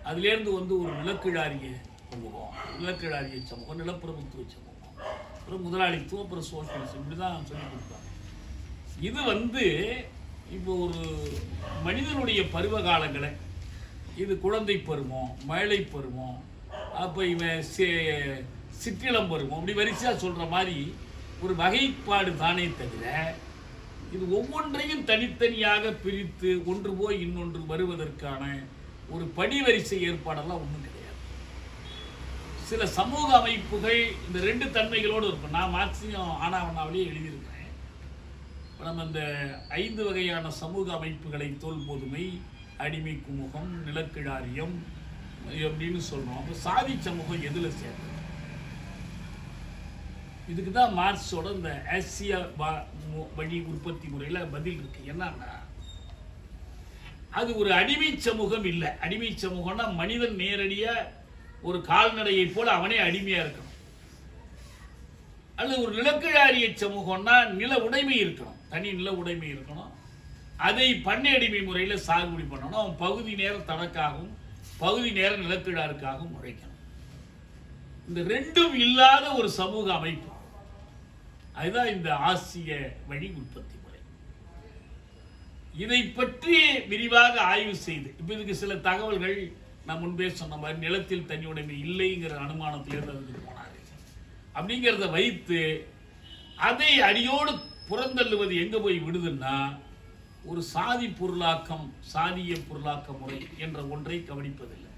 அதுலேருந்து வந்து ஒரு நிலக்கிழாரிய குமுகம், நிலக்கிழாரிய சமூகம், நிலப்பிரபுத்துவ சமூகம், அப்புறம் முதலாளித்துவம், அப்புறம் சோசியலிசம், இப்படி தான் சொல்லி கொடுத்தாங்க. இது வந்து இப்போ ஒரு மனிதனுடைய பருவ காலங்களை இது குழந்தை பருவம், மழை பருவம், அப்போ இவன் சிற்றிளம் பருவம், அப்படி வரிசையாக சொல்கிற மாதிரி ஒரு வகைப்பாடு தானே தவிர இது ஒவ்வொன்றையும் தனித்தனியாக பிரித்து ஒன்று போய் இன்னொன்று வருவதற்கான ஒரு படிவரிசை ஏற்பாடெல்லாம் ஒன்றும் கிடையாது. சில சமூக அமைப்புகள் இந்த ரெண்டு தன்மைகளோடு இருக்கும். நான் மார்க்சியம் ஆனாவனாவிலேயே எழுதியிருக்கிறேன். நம்ம இந்த 5 வகையான சமூக அமைப்புகளை தோல் பொதுமை, அடிமை குமுகம், நிலக்கிழாரியம் அப்படின்னு சொல்றோம். அப்போ சாதி சமூகம் எதில் சேர்ந்தது? இதுக்கு தான் மார்க்ஸோட இந்த ஆசிய வழி உற்பத்தி முறையில் பதில் இருக்கு. என்னன்னா அது ஒரு அடிமை சமூகம் இல்லை. அடிமை சமூகம்னா மனிதன் நேரடியாக ஒரு கால்நடையை போல அவனே அடிமையா இருக்கணும். அல்லது ஒரு நிலக்கிழாரிய சமூகம்னா நில உடைமை இருக்கணும், தனி நில உடைமை இருக்கணும். அதை பண்ணை அடிமை முறையில் சாகுபடி பண்ணணும். அவன் பகுதி நேரம் தனக்காகவும் பகுதி நேரம் நிலக்கிழாருக்காகவும் உழைக்கணும். இந்த ரெண்டும் இல்லாத ஒரு சமூக அமைப்பு, அதுதான் இந்த ஆசிய வழி உற்பத்தி முறை. இதை பற்றி விரிவாக ஆய்வு செய்து இப்போ இதுக்கு சில தகவல்கள் நான் முன்பே சொன்ன மாதிரி நிலத்தில் தனி உடைமை இல்லைங்கிற அனுமானத்திலிருந்து அதுக்கு போனாரு. அப்படிங்கிறத வைத்து அதை அடியோடு புறந்தள்ளுவது எங்கே போய் விடுதுன்னா ஒரு சாதி பொருளாக்கம், சாதிய பொருளாக்க முறை என்ற ஒன்றை கவனிப்பதில்லை.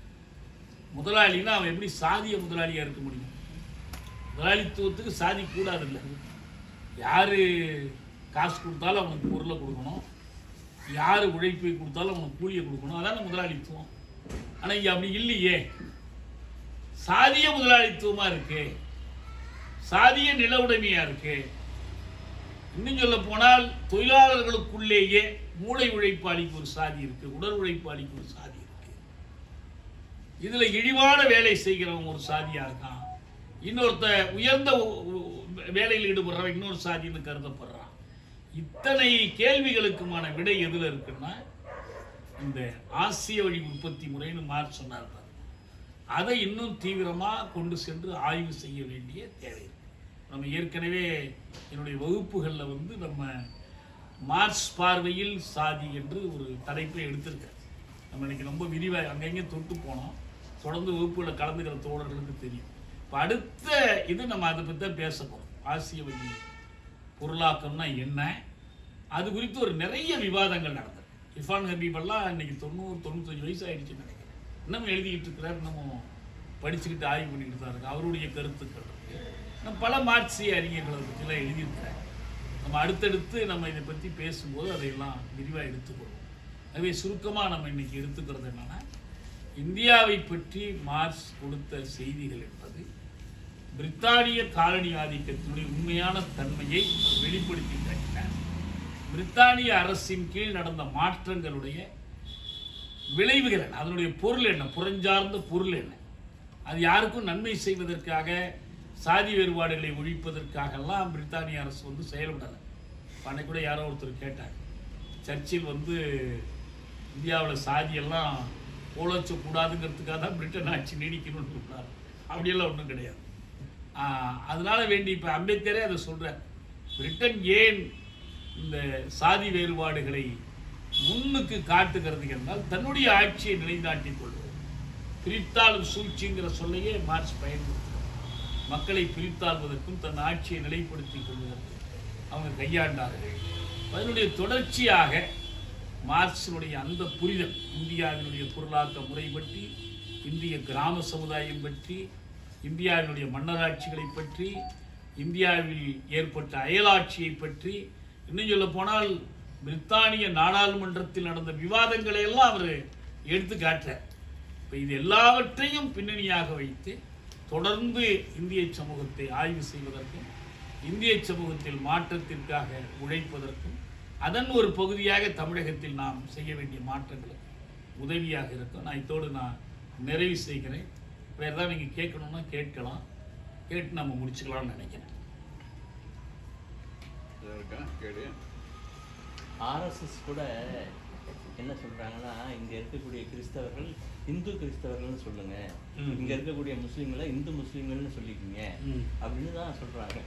முதலாளின்னா அவன் எப்படி சாதிய முதலாளியாக இருக்க முடியும்? முதலாளித்துவத்துக்கு சாதி கூடாது இல்லை. யார் காசு கொடுத்தாலும் அவனுக்கு பொருளை கொடுக்கணும், யார் உழைப்பை கொடுத்தாலும் அவனுக்கு கூலியை கொடுக்கணும். அதான முதலாளித்துவம். ஆனால் இங்கே அப்படி இல்லையே. சாதிய முதலாளித்துவமாக இருக்கு, சாதிய நில உடைமையாக இருக்கு. இன்னும் சொல்ல போனால் தொழிலாளர்களுக்குள்ளேயே மூளை உழைப்பாளிக்கு ஒரு சாதி இருக்கு, உடல் உழைப்பாளிக்கு ஒரு சாதி இருக்கு. இதுல இழிவான வேலை செய்கிறவங்க ஒரு சாதியா இருக்கான், இன்னொருத்த உயர்ந்த வேலையில் ஈடுபடுறவன் இன்னொரு சாதின்னு கருதப்படுறான். இத்தனை கேள்விகளுக்குமான விடை எதுல இருக்குன்னா இந்த ஆசிய வழி உற்பத்தி முறைன்னு மார்க்ஸ் சொன்னார். அதை இன்னும் தீவிரமாக கொண்டு சென்று ஆய்வு செய்ய வேண்டிய தேவை. நம்ம ஏற்கனவே என்னுடைய வகுப்புகளில் வந்து நம்ம மார்க்ஸ் பார்வையில் சாதி என்று ஒரு தலைப்பை எடுத்திருக்கேன். நம்ம இன்னைக்கு ரொம்ப விரிவாக அங்கங்கே தொட்டு போனோம். தொடர்ந்து வகுப்புகளில் கலந்துக்கிற தோழர்களுக்கு தெரியும். இப்போ அடுத்த இது நம்ம அதை பற்றி தான் பேச போகிறோம். ஆசிய வழி பொருளாக்கம்னா என்ன, அது குறித்து ஒரு நிறைய விவாதங்கள் நடந்தது. இர்ஃபான் ஹபீபெல்லாம் இன்னைக்கு 90-95 வயசு ஆயிடுச்சுன்னு நினைக்கிறேன். இன்னமும் எழுதிக்கிட்டு இருக்கிறார், இன்னமும் படிச்சுக்கிட்டு ஆய்வு பண்ணிக்கிட்டு தான் இருக்கு. அவருடைய கருத்துக்கள் நம்ம பல மார்க்சிய அறிஞர்களை பற்றிலாம் எழுதியிருக்கிறார். நம்ம அடுத்தடுத்து நம்ம இதை பற்றி பேசும்போது அதையெல்லாம் விரிவாக எடுத்துக்கொள்வோம். அதுவே சுருக்கமாக நம்ம இன்னைக்கு எடுத்துக்கிறது என்னன்னா, இந்தியாவை பற்றி மார்க்ஸ் கொடுத்த செய்திகள் என்பது பிரித்தானிய காலனி ஆதிக்கத்தினுடைய உண்மையான தன்மையை வெளிப்படுத்தி காட்டினார். பிரித்தானிய அரசின் கீழ் நடந்த மாற்றங்களுடைய விளைவுகள் என்ன, அதனுடைய பொருள் என்ன, புறஞ்சார்ந்த பொருள் என்ன, அது யாருக்கும் நன்மை செய்வதற்காக, சாதி வேறுபாடுகளை ஒழிப்பதற்காகலாம் பிரித்தானிய அரசு வந்து செயல்படலை. அன்னைக்கு கூட யாரோ ஒருத்தர் கேட்டாங்க, சர்ச்சில் வந்து இந்தியாவில் சாதியெல்லாம் போலச்சக்கூடாதுங்கிறதுக்காக தான் பிரிட்டன் ஆட்சி நீடிக்கணும்னு சொல்கிறார். அப்படியெல்லாம் ஒன்றும் கிடையாது. அதனால வேண்டி இப்போ அம்பேத்கரே அதை சொல்கிறார். பிரிட்டன் ஏன் இந்த சாதி வேறுபாடுகளை முன்னுக்கு காட்டுகிறது என்றால் தன்னுடைய ஆட்சியை நிலைநாட்டிக் கொள்வது. பிரித்தாளும் சூழ்ச்சிங்கிற சொல்லையே மார்க்ஸ் பயன்படுத்துகிறார். மக்களை பிரித்தாள்வதற்கும் தன் ஆட்சியை நிலைப்படுத்திக் கொள்வதற்கும் அவங்க கையாண்டார்கள். அதனுடைய தொடர்ச்சியாக மார்க்சினுடைய அந்த புரிதல் இந்தியாவினுடைய பொருளாக்க முறை பற்றி, இந்திய கிராம சமுதாயம் பற்றி, இந்தியாவினுடைய மன்னராட்சிகளை பற்றி, இந்தியாவில் ஏற்பட்ட அயலாட்சியை பற்றி, இன்னும் சொல்ல போனால் பிரித்தானிய நாடாளுமன்றத்தில் நடந்த விவாதங்களை எல்லாம் அவர் எடுத்து காட்டுறார். இப்போ இது எல்லாவற்றையும் பின்னணியாக வைத்து தொடர்ந்து இந்திய சமூகத்தை ஆய்வு செய்வதற்கும், இந்திய சமூகத்தில் மாற்றத்திற்காக உழைப்பதற்கும், அதன் ஒரு பகுதியாக தமிழகத்தில் நாம் செய்ய வேண்டிய மாற்றங்களுக்கு உதவியாக இருக்கும். நான் இதோடு நிறைவு செய்கிறேன். வேறு ஏதாவது நீங்கள் கேட்கணும்னா கேட்கலாம், கேட்டு நம்ம முடிச்சுக்கலாம்னு நினைக்கிறேன். ஆர்எஸ்எஸ் கூட என்ன சொல்றாங்கன்னா, இங்க இருக்கக்கூடிய கிறிஸ்தவர்கள் இந்து கிறிஸ்தவர்கள்னு சொல்லுங்க, இங்க இருக்கக்கூடிய முஸ்லீம்களை இந்து முஸ்லீம்கள்னு சொல்லிக்கிங்க அப்படின்னு தான் சொல்றாங்க.